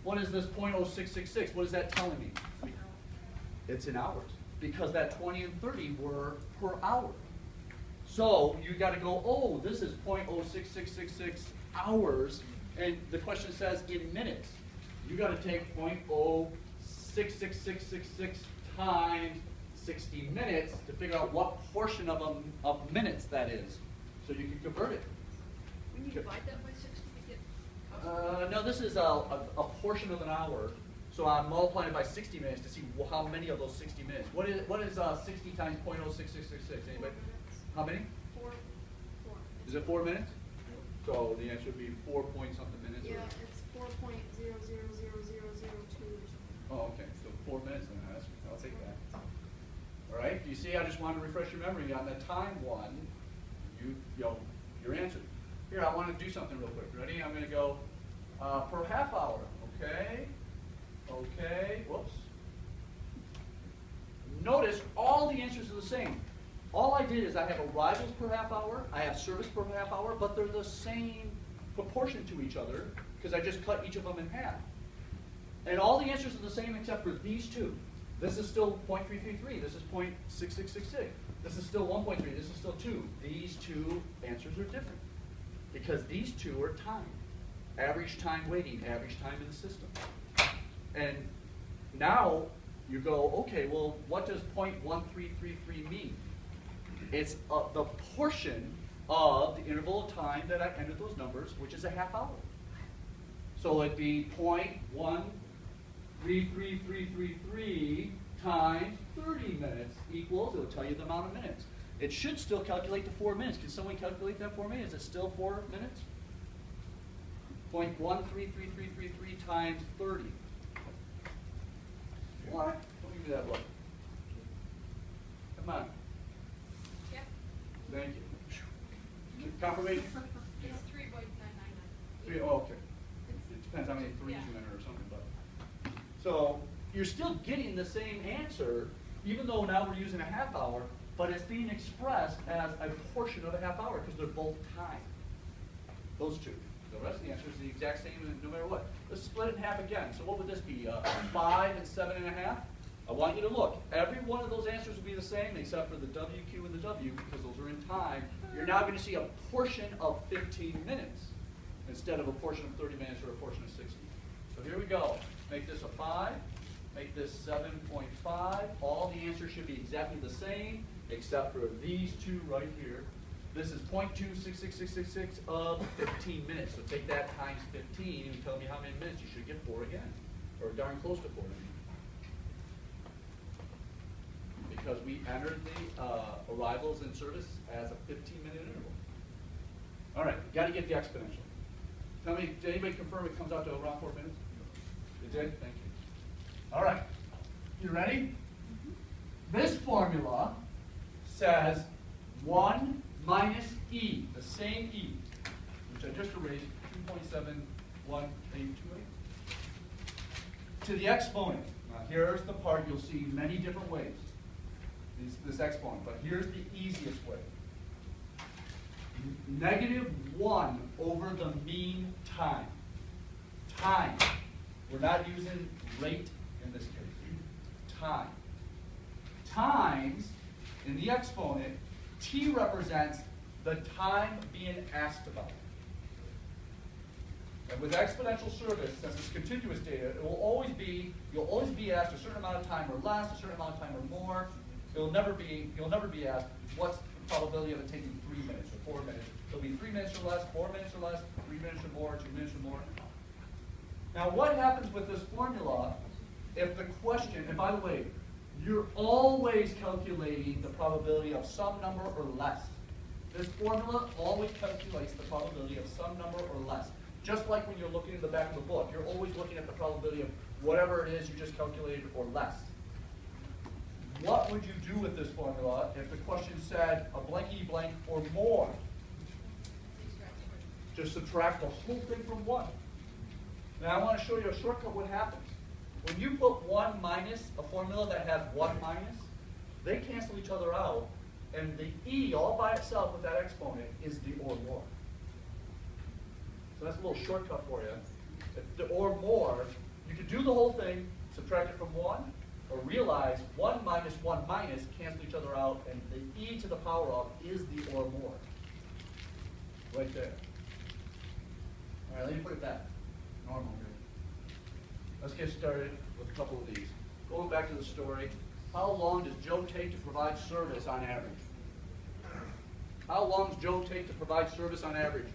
S1: What is this 0.0666? What is that telling me? It's in hours, because that 20 and 30 were per hour. So you got to go, oh, this is 0.06666 hours, and the question says in minutes. You got to take 0.066666 times 60 minutes to figure out what portion of minutes that is, so you can convert it.
S3: When you divide that by 60 to get.
S1: No, this is a portion of an hour, so I'm multiplying it by 60 minutes to see how many of those 60 minutes. What is 60 times 0.06666? Anybody? How many?
S2: 4.
S1: Is it 4 minutes? So the answer would be 4 point something minutes.
S2: Yeah,
S1: Or,
S2: it's 4.000002.
S1: oh, okay. So 4 minutes then. I'll take that. All right. You see, I just wanted to refresh your memory on the time one. Your answer. Here, I want to do something real quick. Ready? I'm going to go per half hour. Okay. Okay. Whoops. Notice all the answers are the same. All I did is I have arrivals per half hour, I have service per half hour, but they're the same proportion to each other because I just cut each of them in half. And all the answers are the same except for these 2. This is still 0.333. This is 0.6666. This is still 1.3. This is still 2. These 2 answers are different because these 2 are time. Average time waiting, average time in the system. And now you go, okay, well, what does 0.1333 mean? It's the portion of the interval of time that I entered those numbers, which is a half hour. So it'd be 0.133333 times 30 minutes equals, it'll tell you the amount of minutes. It should still calculate the 4 minutes. Can someone calculate that for me? Is it still 4 minutes? 0.133333 times 30. What? Don't give me that look. Come on.
S2: Yep.
S1: Thank you. Confirmation?
S2: It's 3.999.
S1: Oh, okay. It depends how many 3s you enter or something, but. So you're still getting the same answer, even though now we're using a half hour, but it's being expressed as a portion of a half hour because they're both time. Those 2. The rest of the answer is the exact same no matter what. Let's split it in half again. So what would this be? 5 and 7.5? I want you to look. Every one of those answers will be the same except for the W, Q, and the W because those are in time. You're now going to see a portion of 15 minutes instead of a portion of 30 minutes or a portion of 60. So here we go. Make this a 5. Make this 7.5. All the answers should be exactly the same except for these 2 right here. This is 0.266666 of 15 minutes. So take that times 15 and tell me how many minutes. You should get 4 again, or darn close to 4. Because we entered the arrivals and service as a 15-minute interval. All right, got to get the exponential. Tell me, did anybody confirm it comes out to around 4 minutes? It did? Thank you. All right, you ready? This formula says 1 minus E, the same E, which I just erased, 2.71828, to the exponent. Now here's the part you'll see many different ways, this exponent, but here's the easiest way. -1 over the mean time. Time. We're not using rate in this case. Time. Times, in the exponent, T represents the time being asked about. And with exponential service, since it's continuous data, it will always be, you'll always be asked a certain amount of time or less, a certain amount of time or more. You'll never be asked probability of it taking 3 minutes or 4 minutes. It'll be 3 minutes or less, 4 minutes or less, 3 minutes or more, 2 minutes or more. Now what happens with this formula if the question, and by the way, you're always calculating the probability of some number or less. This formula always calculates the probability of some number or less. Just like when you're looking in the back of the book, you're always looking at the probability of whatever it is you just calculated or less. What would you do with this formula if the question said a blanky blank or more? Just subtract the whole thing from 1. Now I want to show you a shortcut what happens. When you put 1 minus a formula that has 1 minus, they cancel each other out, and the e all by itself with that exponent is the or more. So that's a little shortcut for you. If the or more, you could do the whole thing, subtract it from 1, or realize 1 minus 1 minus cancel each other out, and the e to the power of is the or more. Right there. All right, let me put it back. Normal here. Let's get started with a couple of these. Going back to the story, how long does Joe take to provide service on average? How long does Joe take to provide service on average?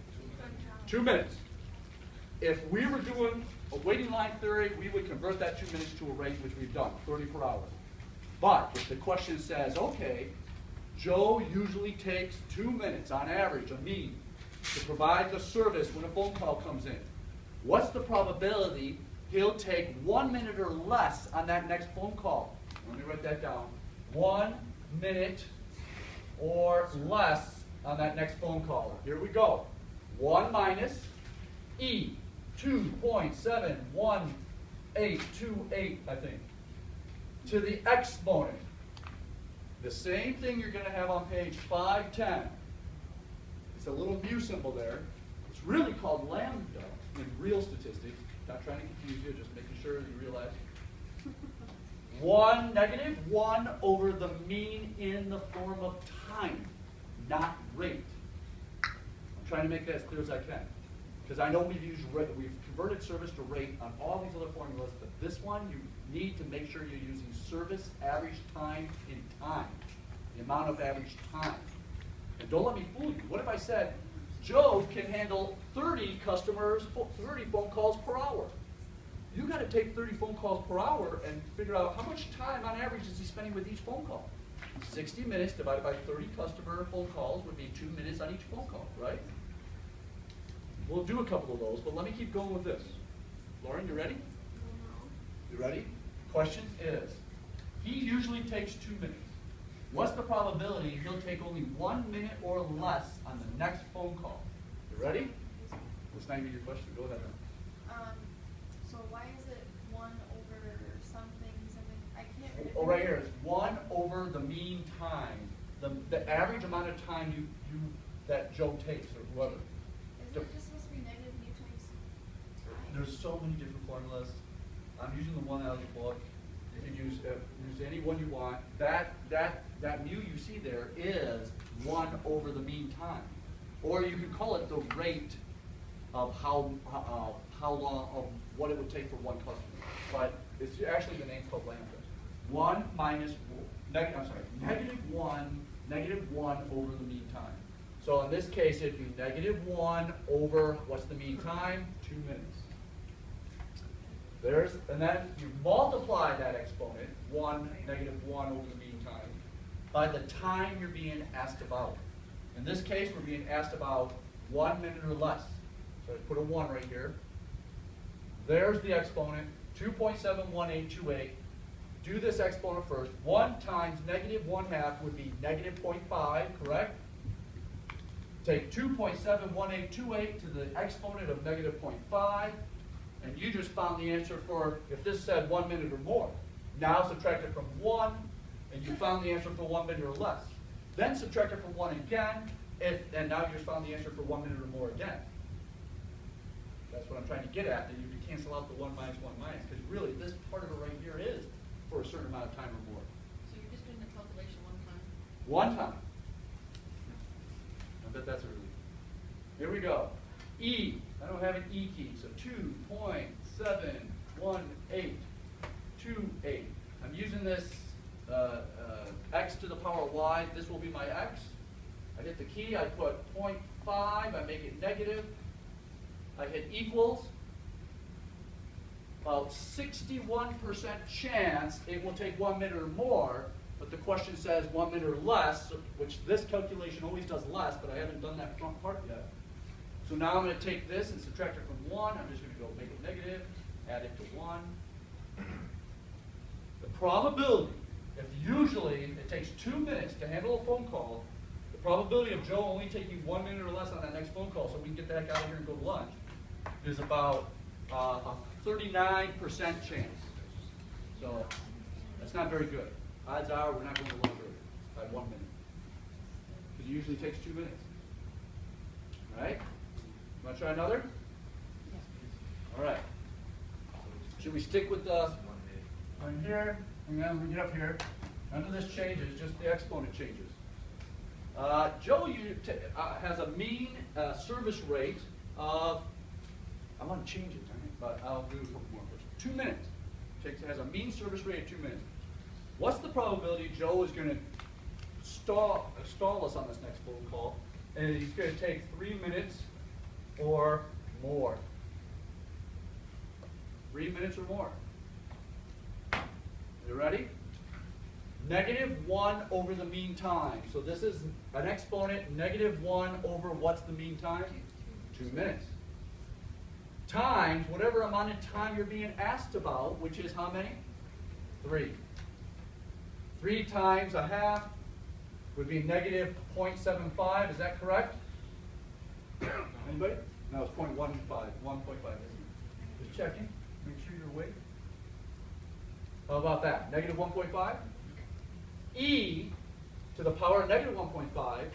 S1: 2 minutes. If we were doing a waiting line theory, we would convert that 2 minutes to a rate, which we've done, 30 per hour. But if the question says, okay, Joe usually takes 2 minutes on average, a mean, to provide the service when a phone call comes in, what's the probability he'll take 1 minute or less on that next phone call? Let me write that down. 1 minute or less on that next phone caller. Here we go. 1 minus E, 2.71828, I think, to the exponent. The same thing you're going to have on page 510. It's a little mu symbol there. It's really called lambda in real statistics. Not trying to confuse you, just making sure you realize. 1 over the mean in the form of time, not rate. I'm trying to make that as clear as I can. Because I know we've converted service to rate on all these other formulas, but this one you need to make sure you're using service average time in time, the amount of average time. And don't let me fool you. What if I said, Joe can handle 30 customers, 30 phone calls per hour? You got to take 30 phone calls per hour and figure out how much time on average is he spending with each phone call. 60 minutes divided by 30 customer phone calls would be 2 minutes on each phone call, right? We'll do a couple of those, but let me keep going with this. Lauren, you ready? You ready? Question is, he usually takes 2 minutes. What's the probability he'll take only 1 minute or less on the next phone call? You ready? That's not even your question. Go ahead.
S2: So why is it 1 over something? I can't read it.
S1: Oh, right here. It's 1 over the mean time. The average amount of time that Joe takes, or whoever.
S2: Is it just supposed to be negative mu times time?
S1: There's so many different formulas. I'm using the one out of the book. You can use any one you want. That mu you see there is 1 over the mean time, or you can call it the rate of how long of what it would take for one customer. But it's actually the name's called lambda. 1 minus negative 1 over the mean time. So in this case, it'd be -1 over what's the mean time? 2 minutes. And then you multiply that exponent, -1 over the mean time, by the time you're being asked about. In this case, we're being asked about 1 minute or less. So I put a 1 right here. There's the exponent, 2.71828. Do this exponent first. 1 times -1/2 would be -0.5, correct? Take 2.71828 to the exponent of -0.5, and you just found the answer for, if this said 1 minute or more. Now subtract it from 1, and you found the answer for 1 minute or less. Then subtract it from 1 again, and now you just found the answer for 1 minute or more again. That's what I'm trying to get at, that you can cancel out the 1 minus 1 minus, because really this part of it right here is for a certain amount of time or more.
S3: So you're just doing the calculation one time?
S1: One time. I bet that's a relief. Here we go. E. I don't have an E key, so 2.71828. I'm using this x to the power y. This will be my x. I hit the key, I put 0.5, I make it negative. I hit equals. About 61% chance it will take 1 minute or more, but the question says 1 minute or less, which this calculation always does less, but I haven't done that front part yet. So now I'm going to take this and subtract it from 1. I'm just going to go make it negative, add it to 1. The probability, if usually it takes 2 minutes to handle a phone call, the probability of Joe only taking 1 minute or less on that next phone call so we can get the heck out of here and go to lunch is about a 39% chance. So that's not very good. Odds are we're not going to lunch early by 1 minute. Because it usually takes 2 minutes. All right? Want to try another? All right. Should we stick with the one here? And then we get up here. None of this changes, just the exponent changes. Joe has a mean service rate of, I want to change it, but I'll do a couple more first. 2 minutes. Has a mean service rate of 2 minutes. What's the probability Joe is going to stall us on this next phone call, and he's going to take 3 minutes or more? 3 minutes or more. You ready? -1 over the mean time. So this is an exponent, -1 over what's the mean time? 2 minutes. Times whatever amount of time you're being asked about, which is how many? 3. 3 times a half would be -0.75. Is that correct? Anybody? No, it's 0.15. 1.5. Just checking. Make sure you're awake. How about that? -1.5? E to the power of -1.5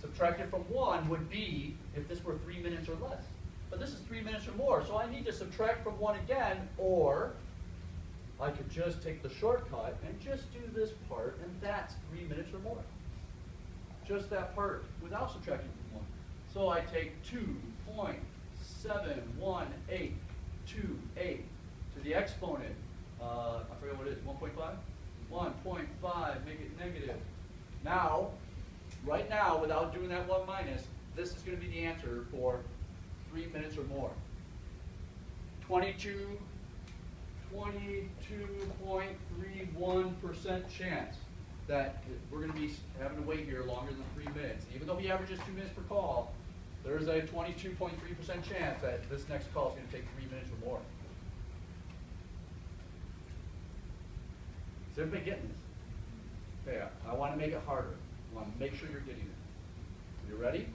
S1: subtracted from 1 would be if this were 3 minutes or less. But this is 3 minutes or more, so I need to subtract from 1 again, or I could just take the shortcut and just do this part, and that's 3 minutes or more. Just that part without subtracting from 1. So I take 2.71828 to the exponent. I forget what it is, 1.5? 1.5, make it negative. Now, right now, without doing that 1 minus, this is going to be the answer for 3 minutes or more. 22.31% chance that we're going to be having to wait here longer than 3 minutes. Even though he averages 2 minutes per call, there's a 22.3% chance that this next call is going to take 3 minutes or more. Is everybody getting this? Yeah, I want to make it harder. I want to make sure you're getting it. You ready?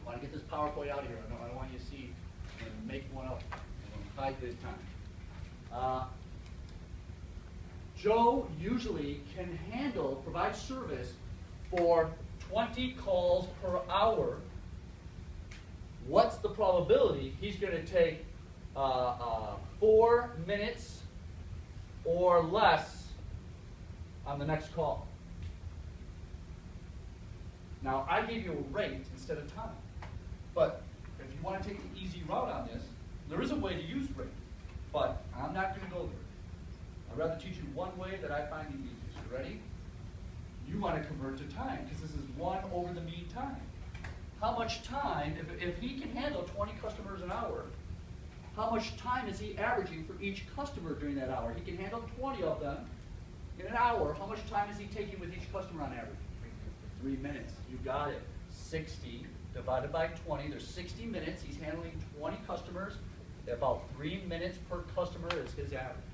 S1: I want to get this PowerPoint out of here. I don't want you to see and make one up. I'm going to hide this time. Joe usually can provide service for 20 calls per hour. What's the probability he's going to take 4 minutes or less on the next call? Now, I gave you a rate instead of time. But if you want to take the easy route on this, there is a way to use rate. But I'm not going to go there. I'd rather teach you one way that I find the easiest. You ready? You want to convert to time, because this is 1 over the mean time. How much time, if he can handle 20 customers an hour, how much time is he averaging for each customer during that hour? He can handle 20 of them in an hour. How much time is he taking with each customer on average? 3 minutes. You got it. 60 divided by 20. There's 60 minutes. He's handling 20 customers. About 3 minutes per customer is his average.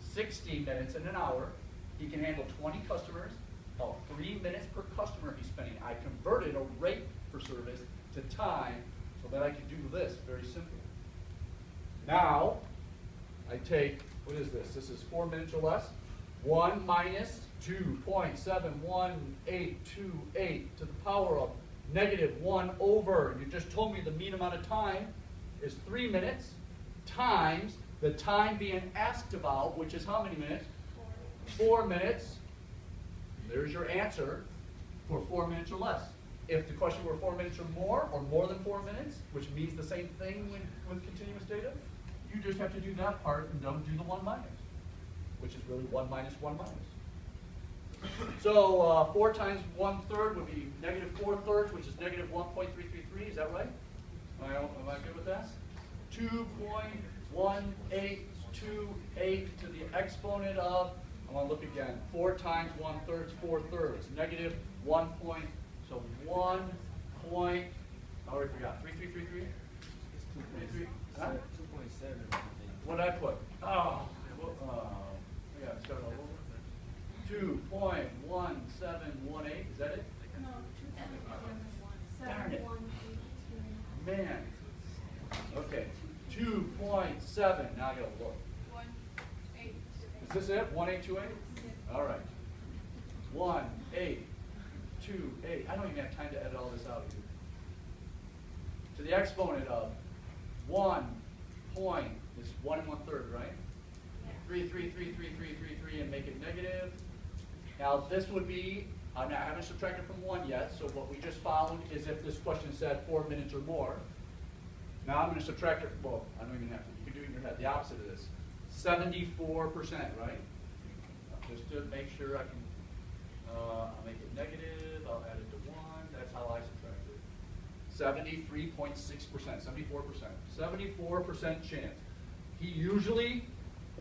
S1: 60 minutes in an hour. He can handle 20 customers. About 3 minutes per customer he's spending. I converted a rate for service to time so that I can do this very simply. Now, I take, what is this? This is 4 minutes or less. 1 minus 2.71828 to the power of -1 over. You just told me the mean amount of time is 3 minutes times the time being asked about, which is how many minutes? 4 minutes. There's your answer for 4 minutes or less. If the question were 4 minutes or more than 4 minutes, which means the same thing with continuous data, you just have to do that part and don't do the 1 minus, which is really 1 minus 1 minus. So 4 times 1/3 would be -4/3, which is -1.333. Is that right? Am I good with that? 2.1828 to the exponent of, I want to look again, 4 times 1/3 is 4/3. -1 point, so 1 point, I already forgot, 3333? 33? Huh?
S6: 2.7.
S1: What did I put? Oh, yeah, start all over. 2.1718, is that it?
S2: No,
S1: Darn it.
S2: 7.182.
S1: Man. Okay, 2.7, now I gotta look.
S2: 1.8.
S1: Is this it, 1828? All right. 1828, I don't even have time to edit all this out here. To the exponent of 1 point, is 1 1/3, right? 3, and make it negative. Now this would be, now I haven't subtracted from 1 yet, so what we just found is if this question said 4 minutes or more. Now I'm going to subtract it, well, I don't even have to, you can do it in your head, the opposite of this. 74%, right? Just to make sure I can, I'll make it negative, I'll add it to 1, that's how I subtract it. 73.6%, 74%. 74% chance. He usually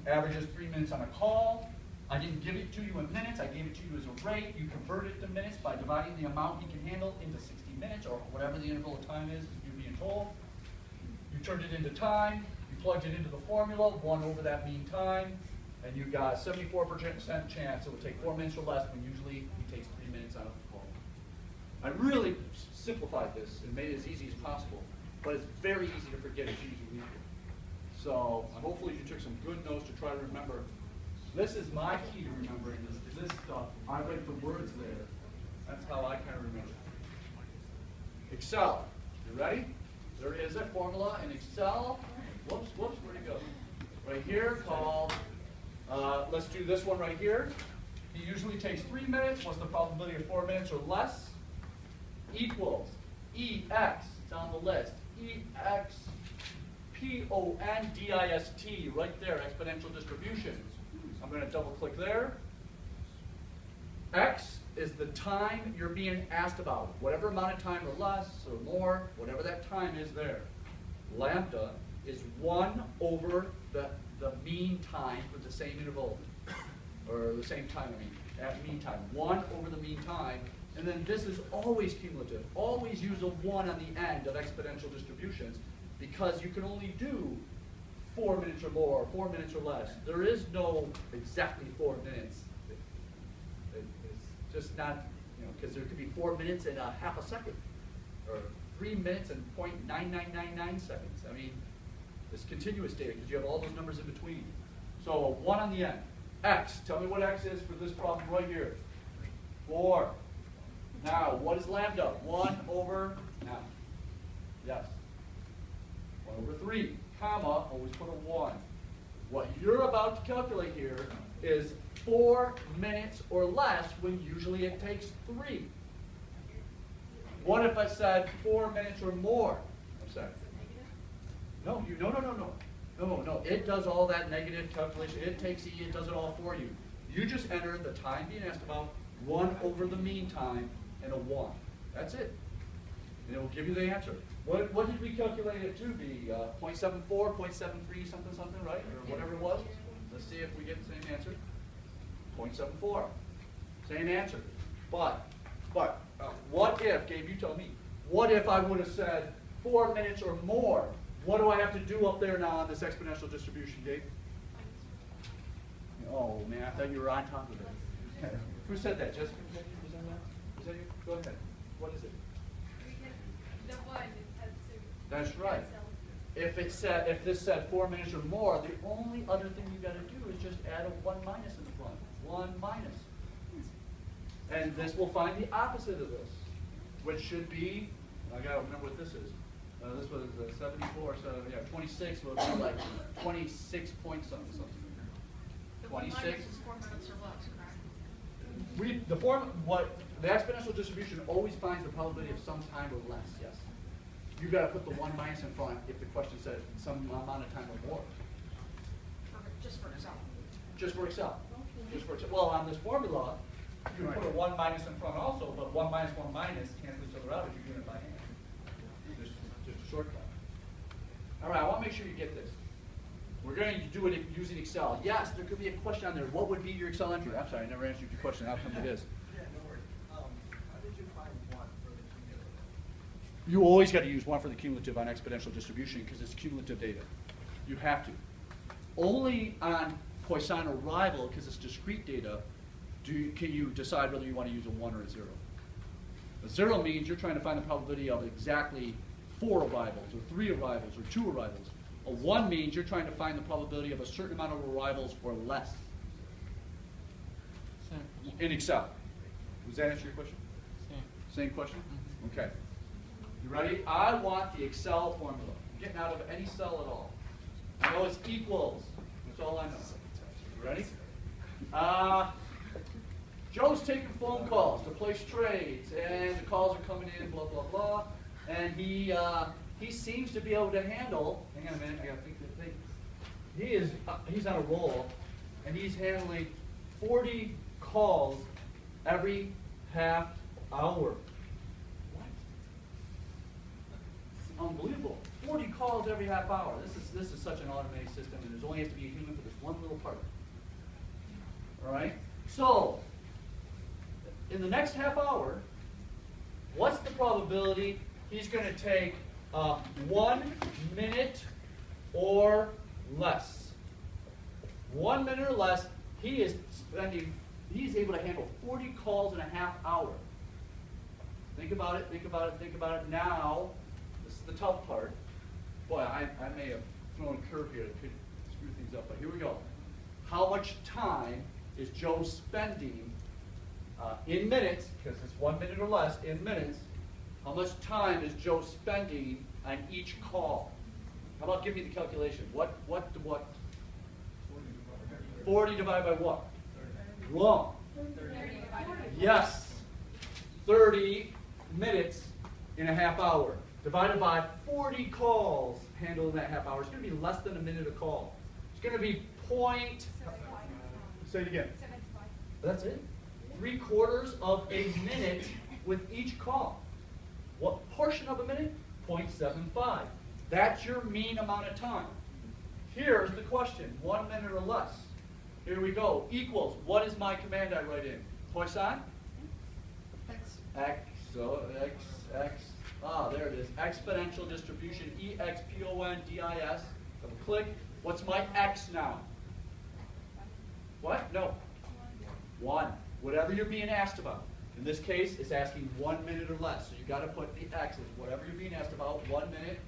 S1: averages 3 minutes on a call. I didn't give it to you in minutes, I gave it to you as a rate. You convert it to minutes by dividing the amount he can handle into 60 minutes or whatever the interval of time is you're being told. You turned it into time, you plugged it into the formula, 1 over that mean time, and you got 74% chance it will take 4 minutes or less when usually he takes 3 minutes out of the call. I really simplified this and made it as easy as possible, but it's very easy to forget as soon as you read it. So hopefully you took some good notes to try to remember. This is my key to remembering this stuff. I write the words there. That's how I kind of remember. Excel. You ready? There is a formula in Excel. Whoops, where'd it go? Right here called, let's do this one right here. It usually takes 3 minutes. What's the probability of 4 minutes or less? Equals EX, it's on the list. EXPONDIST, right there, exponential distribution. I'm going to double click there. X is the time you're being asked about. Whatever amount of time or less or more, whatever that time is there. Lambda is 1 over the mean time for the same interval, or the same time, I mean, at mean time. 1 over the mean time. And then this is always cumulative. Always use a 1 on the end of exponential distributions because you can only do 4 minutes or more, 4 minutes or less. There is no exactly 4 minutes. It's just not, because there could be 4 minutes and a half a second, or 3 minutes and 0.9999 seconds. I mean, it's continuous data because you have all those numbers in between. So 1 on the end. X, tell me what X is for this problem right here. 4. Now, what is lambda? 1 over, now, yes. 1 over 3, comma, always put a 1. What you're about to calculate here is 4 minutes or less when usually it takes 3. What if I said 4 minutes or more? I'm sorry. No, no. It does all that negative calculation. It takes E, it does it all for you. You just enter the time being asked about, 1 over the mean time, and a 1. That's it. And it will give you the answer. What did we calculate it to be? 0.74, 0.73, something, right? Or whatever it was. Let's see if we get the same answer. 0.74. Same answer. But, what if, Gabe, you tell me, what if I would have said 4 minutes or more? What do I have to do up there now on this exponential distribution, Gabe? Oh, man, I thought you were on top of it. Who said that? Jessica? Was that you? Go ahead. What is it?
S2: The 1 has to.
S1: That's right. If this said 4 minutes or more, the only other thing you got to do is just add a 1 minus in the front. 1 minus. And this will find the opposite of this, which should be, I got to remember what this is. This was 74, so yeah, 26 will be like 26 point something.
S3: The 1
S1: 26.
S3: minus is 4 minutes or less, correct?
S1: The exponential distribution always finds the probability of some time or less, yes. You got to put the 1 minus in front if the question said some amount of time or more.
S3: Just for Excel.
S1: Just for Excel. Well, on this formula, You can put a 1 minus in front also, but 1 minus 1 minus cancel each other out if you're doing it by hand. Just a shortcut. All right, I want to make sure you get this. We're going to do it using Excel. Yes, there could be a question on there. What would be your Excel entry? I'm sorry, I never answered your question. How come it is?
S6: Yeah, no worries. How did you find 1 for the cumulative?
S1: You always got to use 1 for the cumulative on exponential distribution because it's cumulative data. You have to. Only on Poisson arrival, because it's discrete data, can you decide whether you want to use a 1 or a 0. A 0 means you're trying to find the probability of exactly 4 arrivals, or 3 arrivals, or 2 arrivals. A 1 means you're trying to find the probability of a certain amount of arrivals or less. In Excel. Does that answer your question? Same question? Okay. You ready? I want the Excel formula. I'm getting out of any cell at all. I know it's equals. That's all I know. You ready? Joe's taking phone calls to place trades, and the calls are coming in, blah, blah, blah. And he seems to be able to handle, hang on a minute, I gotta think the thing. He's on a roll, and he's handling 40 calls every half hour. What? It's unbelievable. 40 calls every half hour. This is such an automated system, and there's only has to be a human for this one little part. All right? So, in the next half hour, what's the probability he's going to take 1 minute or less? 1 minute or less, he's able to handle 40 calls in a half hour. Think about it, think about it, think about it. Now, this is the tough part. Boy, I may have thrown a curve here that could screw things up, but here we go. How much time is Joe spending in minutes, because it's 1 minute or less, in minutes, how much time is Joe spending on each call? How about give me the calculation? What? 40 divided by what? Wrong.
S2: 30 divided by
S1: Yes. 30 minutes in a half hour divided by 40 calls handled in that half hour. It's going to be less than a minute a call. It's going to be point. Say it again.
S2: 75.
S1: That's it. 3/4 of a minute with each call. What portion of a minute? 0.75. That's your mean amount of time. Here's the question. 1 minute or less. Here we go. Equals. What is my command I write in? Poisson? X. There it is. Exponential distribution. EXPONDIS. Double click. What's my X now? What? No. 1. Whatever you're being asked about. In this case, it's asking 1 minute or less. So you got to put the X as whatever you're being asked about. 1 minute.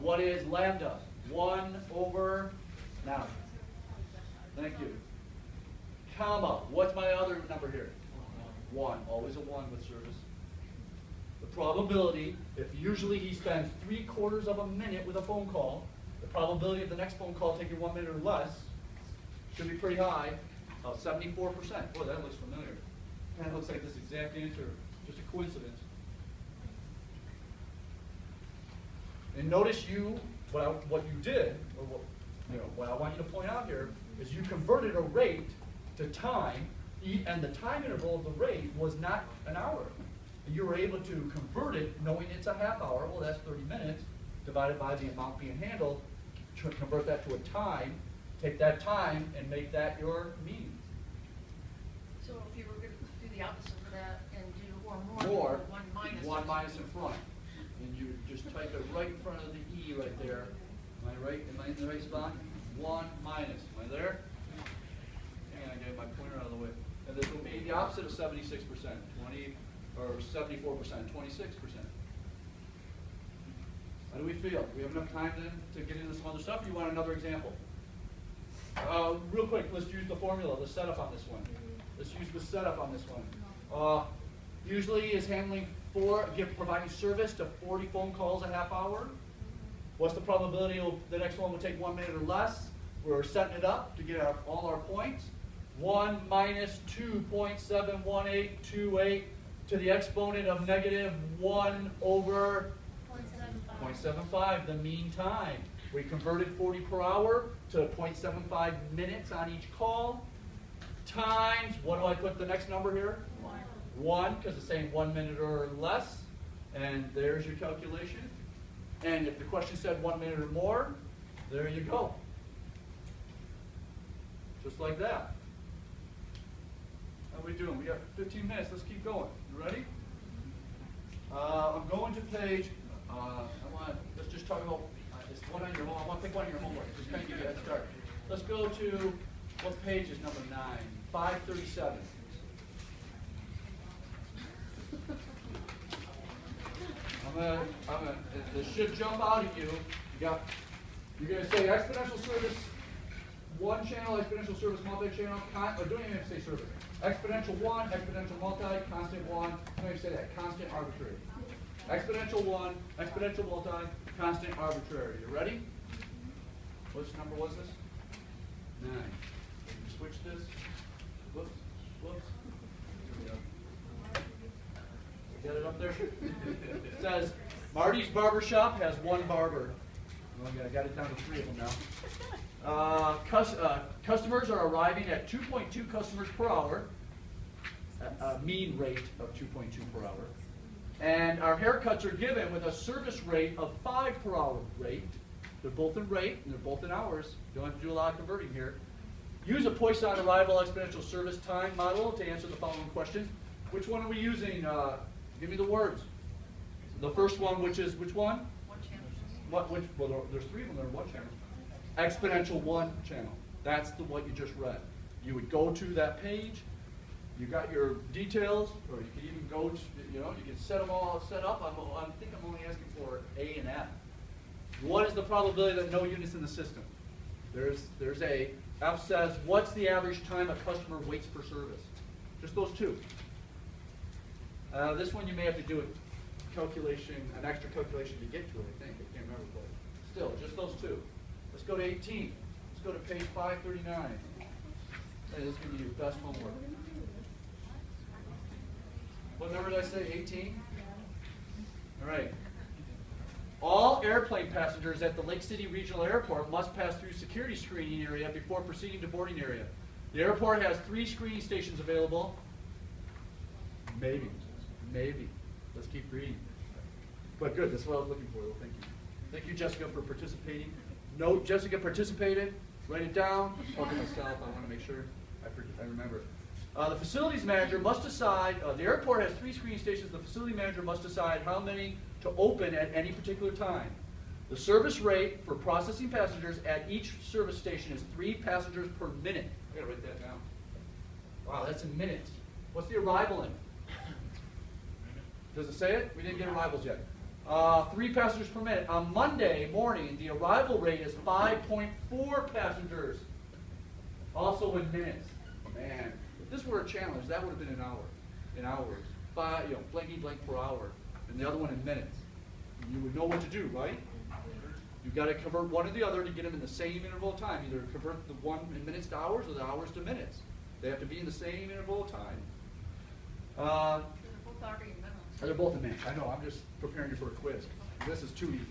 S1: What is lambda? 1 over now. Thank you. Comma. What's my other number here? 1. Always a 1 with service. The probability, if usually he spends 3/4 of a minute with a phone call, the probability of the next phone call taking 1 minute or less should be pretty high, 74%. Boy, that looks familiar. Kind of looks like this exact answer, just a coincidence. And notice what you did, or what I want you to point out here, is you converted a rate to time, and the time interval of the rate was not an hour. And you were able to convert it knowing it's a half hour. Well, that's 30 minutes divided by the amount being handled. Convert that to a time. Take that time and make that your mean.
S3: So if you were going to do the opposite of that and do or
S1: Or
S3: 1 minus.
S1: 1 minus in front. And you just type it right in front of the E right there. Am I right? Am I in the right spot? 1 minus. Am I there? Hang on, I got my pointer out of the way. And this will be the opposite of 76%. 20 or 74%, 26%. How do we feel? Do we have enough time then to get into some other stuff? You want another example? Real quick, let's use the formula, the setup on this one. Let's use the setup on this one. Usually is handling providing service to 40 phone calls a half hour. What's the probability of the next one will take 1 minute or less? We're setting it up to get all our points. 1 minus 2.71828 to the exponent of negative 1 over 0.75, the mean time. We converted 40 per hour to 0.75 minutes on each call. times, what do I put the next number here? 1, because it's saying 1 minute or less. And there's your calculation. And if the question said 1 minute or more, there you go. Just like that. How are we doing? We got 15 minutes. Let's keep going. You ready? I'm going to page, let's just talk about, it's one on your home. I want to pick one of your homework. Just kind of give you a head start. Let's go to, what page is number 9? 537. This should jump out at you. You're going to say exponential service, one channel, exponential service, multi-channel, or don't even have to say service. Exponential 1, exponential multi, constant 1. Don't even say that, constant arbitrary. Exponential 1, exponential multi, constant arbitrary. You ready? Which number was this? 9. Switch this. Whoops, whoops. Here we go. Get it up there? It says, Marty's Barber Shop has 1 barber. Well, I got it down to 3 of them now. Customers are arriving at 2.2 customers per hour, a mean rate of 2.2 per hour. And our haircuts are given with a service rate of 5 per hour rate. They're both in rate, and they're both in hours. You don't have to do a lot of converting here. Use a Poisson arrival exponential service time model to answer the following questions. Which one are we using? Give me the words. The first one, which is, which one?
S3: One channel.
S1: Well, there's 3 of them that are 1 channel. Exponential 1 channel. That's what you just read. You would go to that page. You got your details, or you could even go to, you can set them all set up. I think I'm only asking for A and F. What is the probability that no units in the system? There's A. F says, what's the average time a customer waits for service? Just those 2. This one you may have to do a calculation, an extra calculation to get to it, I think. I can't remember, but still, just those 2. Let's go to 18. Let's go to page 539. Hey, this is going to be your best homework. What number did I say? 18? All right. All airplane passengers at the Lake City Regional Airport must pass through security screening area before proceeding to boarding area. The airport has 3 screening stations available. Maybe. Maybe. Let's keep reading. But good, that's what I was looking for, though. Thank you. Thank you, Jessica, for participating. Note, Jessica participated. Write it down. I'm talking to myself. I want to make sure I remember. The facilities manager must decide, the airport has 3 screening stations. The facility manager must decide how many to open at any particular time. The service rate for processing passengers at each service station is 3 passengers per minute. I gotta write that down. Wow, that's in minutes. What's the arrival in? Does it say it? We didn't get arrivals yet. 3 passengers per minute. On Monday morning, the arrival rate is 5.4 passengers. Also in minutes. Man, if this were a challenge, that would have been an hour. In hours. 5, blanky blank per hour. And the other one in minutes. You would know what to do, right? You've got to convert one or the other to get them in the same interval of time. Either convert the one in minutes to hours or the hours to minutes. They have to be in the same interval of time.
S3: They're both already in minutes.
S1: They're both in minutes. I know, I'm just preparing you for a quiz. This is too easy.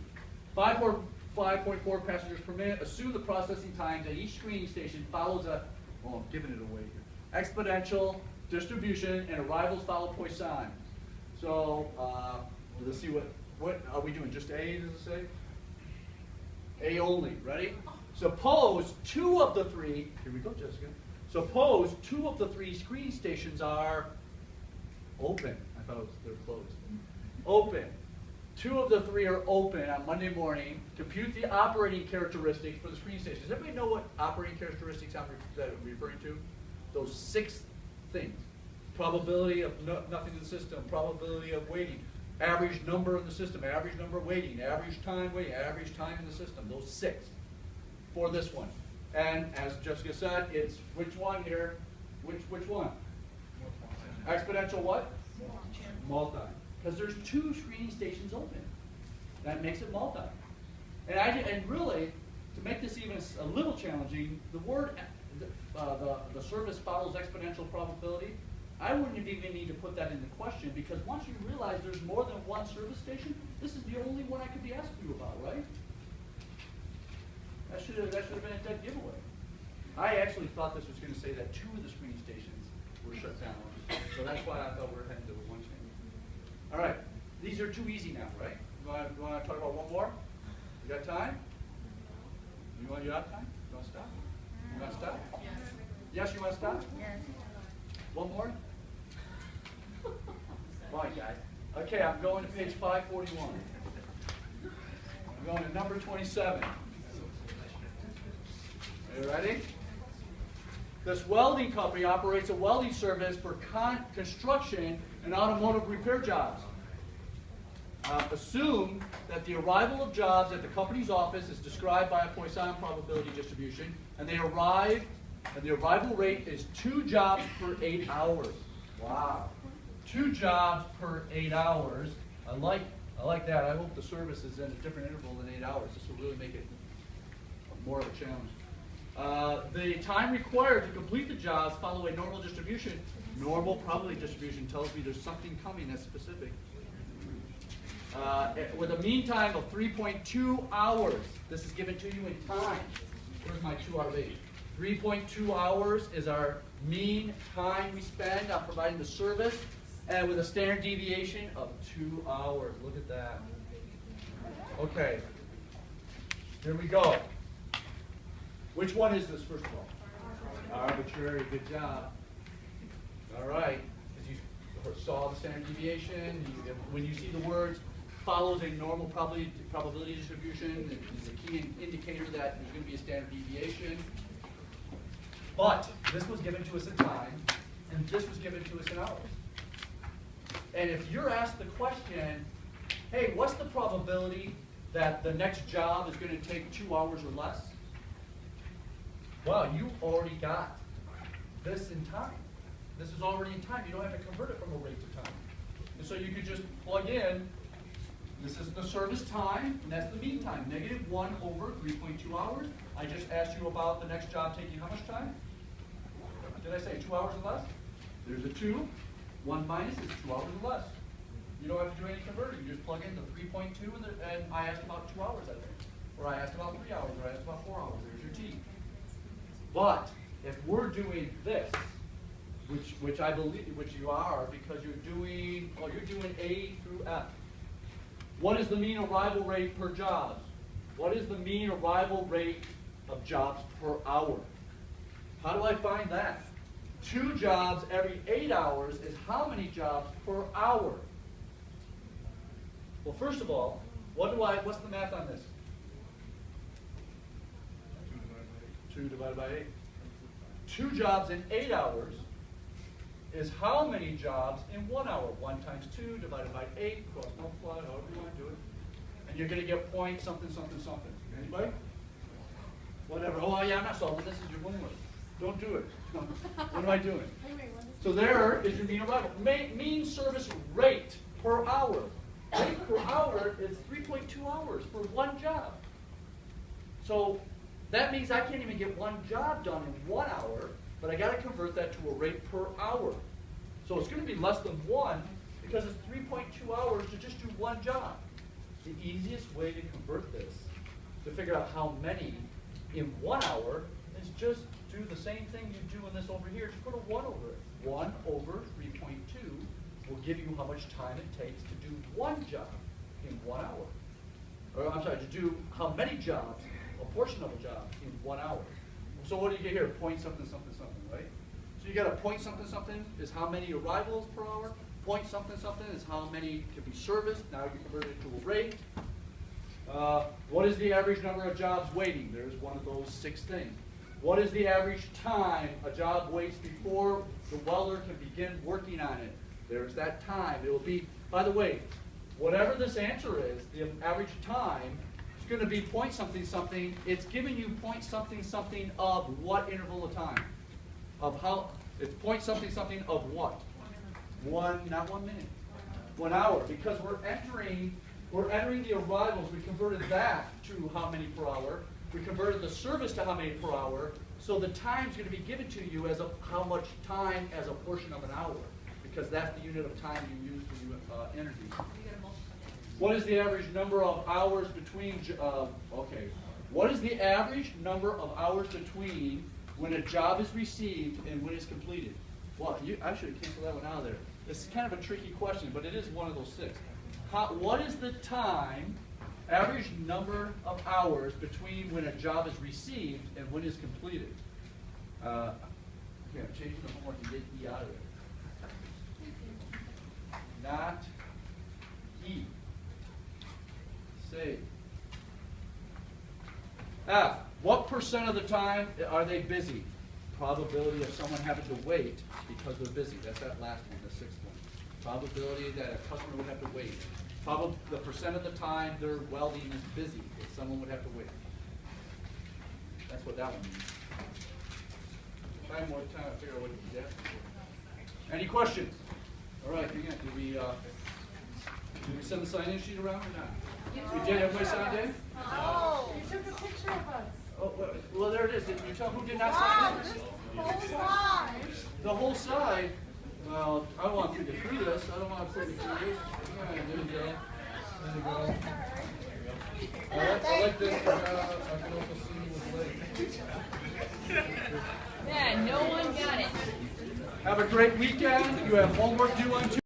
S1: 5.4 passengers per minute. Assume the processing times at each screening station follows a, I'm giving it away here, exponential distribution, and arrivals follow Poisson. So, let's see what are we doing? Just A, does it say? A only. Ready? Suppose 2 of the 3, here we go, Jessica. Suppose 2 of the 3 screening stations are open. I thought they were closed. Open. 2 of the 3 are open on Monday morning. Compute the operating characteristics for the screening stations. Does everybody know what operating characteristics I'm referring to? Those 6 things. Probability of nothing in the system, probability of waiting, average number in the system, average number waiting, average time waiting, average time in the system. Those 6 for this one. And as Jessica said, it's which one here? Which one? Exponential what? Multi. Because there's 2 screening stations open. That makes it multi. And really, to make this even a little challenging, the word, the service follows exponential probability. I wouldn't even need to put that in the question, because once you realize there's more than one service station, this is the only one I could be asking you about, right? That should have been a dead giveaway. I actually thought this was going to say that 2 of the screening stations were shut down. So that's why I thought we were heading to one change. All right. These are too easy now, right? You want to talk about one more? You got time? You have time? You want to stop? You want to stop?
S3: Yes.
S1: Yes, you want to stop?
S3: Yes.
S1: One more? Come on, guys. Okay, I'm going to page 541. I'm going to number 27. Are you ready? This welding company operates a welding service for construction and automotive repair jobs. Assume that the arrival of jobs at the company's office is described by a Poisson probability distribution, and the arrival rate is 2 jobs per 8 hours. Wow. 2 jobs per 8 hours. I like that. I hope the service is in a different interval than 8 hours. This will really make it more of a challenge. The time required to complete the jobs follow a normal distribution. Normal probability distribution tells me there's something coming that's specific. With a mean time of 3.2 hours. This is given to you in time. Where's my 2 out of 8? 3.2 hours is our mean time we spend on providing the service, and with a standard deviation of 2 hours. Look at that. Okay. Here we go. Which one is this, first of all? Arbitrary. Good job. All right. As you saw the standard deviation, when you see the words follows a normal probability distribution, it's a key indicator that there's going to be a standard deviation. But this was given to us in time, and this was given to us in hours. And if you're asked the question, hey, what's the probability that the next job is going to take 2 hours or less? Well, you already got this in time. This is already in time. You don't have to convert it from a rate to time. And so you could just plug in, this is the service time, and that's the mean time, -1 over 3.2 hours. I just asked you about the next job taking how much time? Did I say 2 hours or less? There's a 2. 1 minus is 2 hours or less. You don't have to do any converting. You just plug in the 3.2 and I asked about 2 hours, I think. Or I asked about 3 hours, or I asked about 4 hours. There's your T. But if we're doing this, which I believe, which you are, because you're doing A through F. What is the mean arrival rate per jobs? What is the mean arrival rate of jobs per hour? How do I find that? 2 jobs every 8 hours is how many jobs per hour? Well, first of all, what's the math on this? 2 divided by 8. 2 jobs in 8 hours is how many jobs in 1 hour? 1 times 2 divided by 8, cross multiply, however you want to do it. And you're going to get point something, something, something. Anybody? Whatever. Oh, yeah, I'm not solving. This is your homework. Don't do it. What am I doing? So there is your mean arrival. Mean service rate per hour. Rate per hour is 3.2 hours for 1 job. So that means I can't even get 1 job done in 1 hour, but I got to convert that to a rate per hour. So it's going to be less than 1 because it's 3.2 hours to just do 1 job. The easiest way to convert this, to figure out how many in 1 hour, is just do the same thing you do in this over here. Just put a 1 over it. 1 over 3.2 will give you how much time it takes to do 1 job in 1 hour. Or I'm sorry, to do how many jobs, a portion of a job, in 1 hour. So what do you get here? Point something, something, something, right? So you got a point something, something is how many arrivals per hour. Point something, something is how many can be serviced. Now you convert it to a rate. What is the average number of jobs waiting? There's one of those 6 things. What is the average time a job waits before the welder can begin working on it? There's that time. It will be, by the way, whatever this answer is, the average time is going to be point something something. It's giving you point something something of what interval of time? Of how? It's point something something of what? Not 1 minute. 1 hour. Because we're entering the arrivals. We converted that to how many per hour. We converted the service to how many per hour. So the time is going to be given to you as how much time as a portion of an hour. Because that's the unit of time you use when you enter these. What is the average number of hours between, what is the average number of hours between when a job is received and when it's completed. Well, I should have canceled that one out of there. It's kind of a tricky question, but it is one of those 6. What is the time, average number of hours between when a job is received and when it's completed? Okay, I'm changing the homework and get E out of there. Not E. Say. F. What percent of the time are they busy? Probability of someone having to wait because they're busy. That's that last one, the 6th one. Probability that a customer would have to wait. The percent of the time their welding is busy, if someone would have to wait. That's what that one means. If I have more time, I'll figure out what he's asking for. Any questions? All right, again, did we send the sign-in sheet around or not? You did? Everybody signed in?
S7: Oh, you took a picture of us.
S1: Oh, well, there it is. Did you tell who did not sign
S7: Wow,
S1: in?
S7: this whole slide.
S1: The whole side? Well, I don't want to get through this. I don't want to put it through this. Yeah, there you go. There you go. I like this. I can also see who was late.
S8: Yeah, no one got it.
S1: Have a great weekend. You have homework due on Tuesday.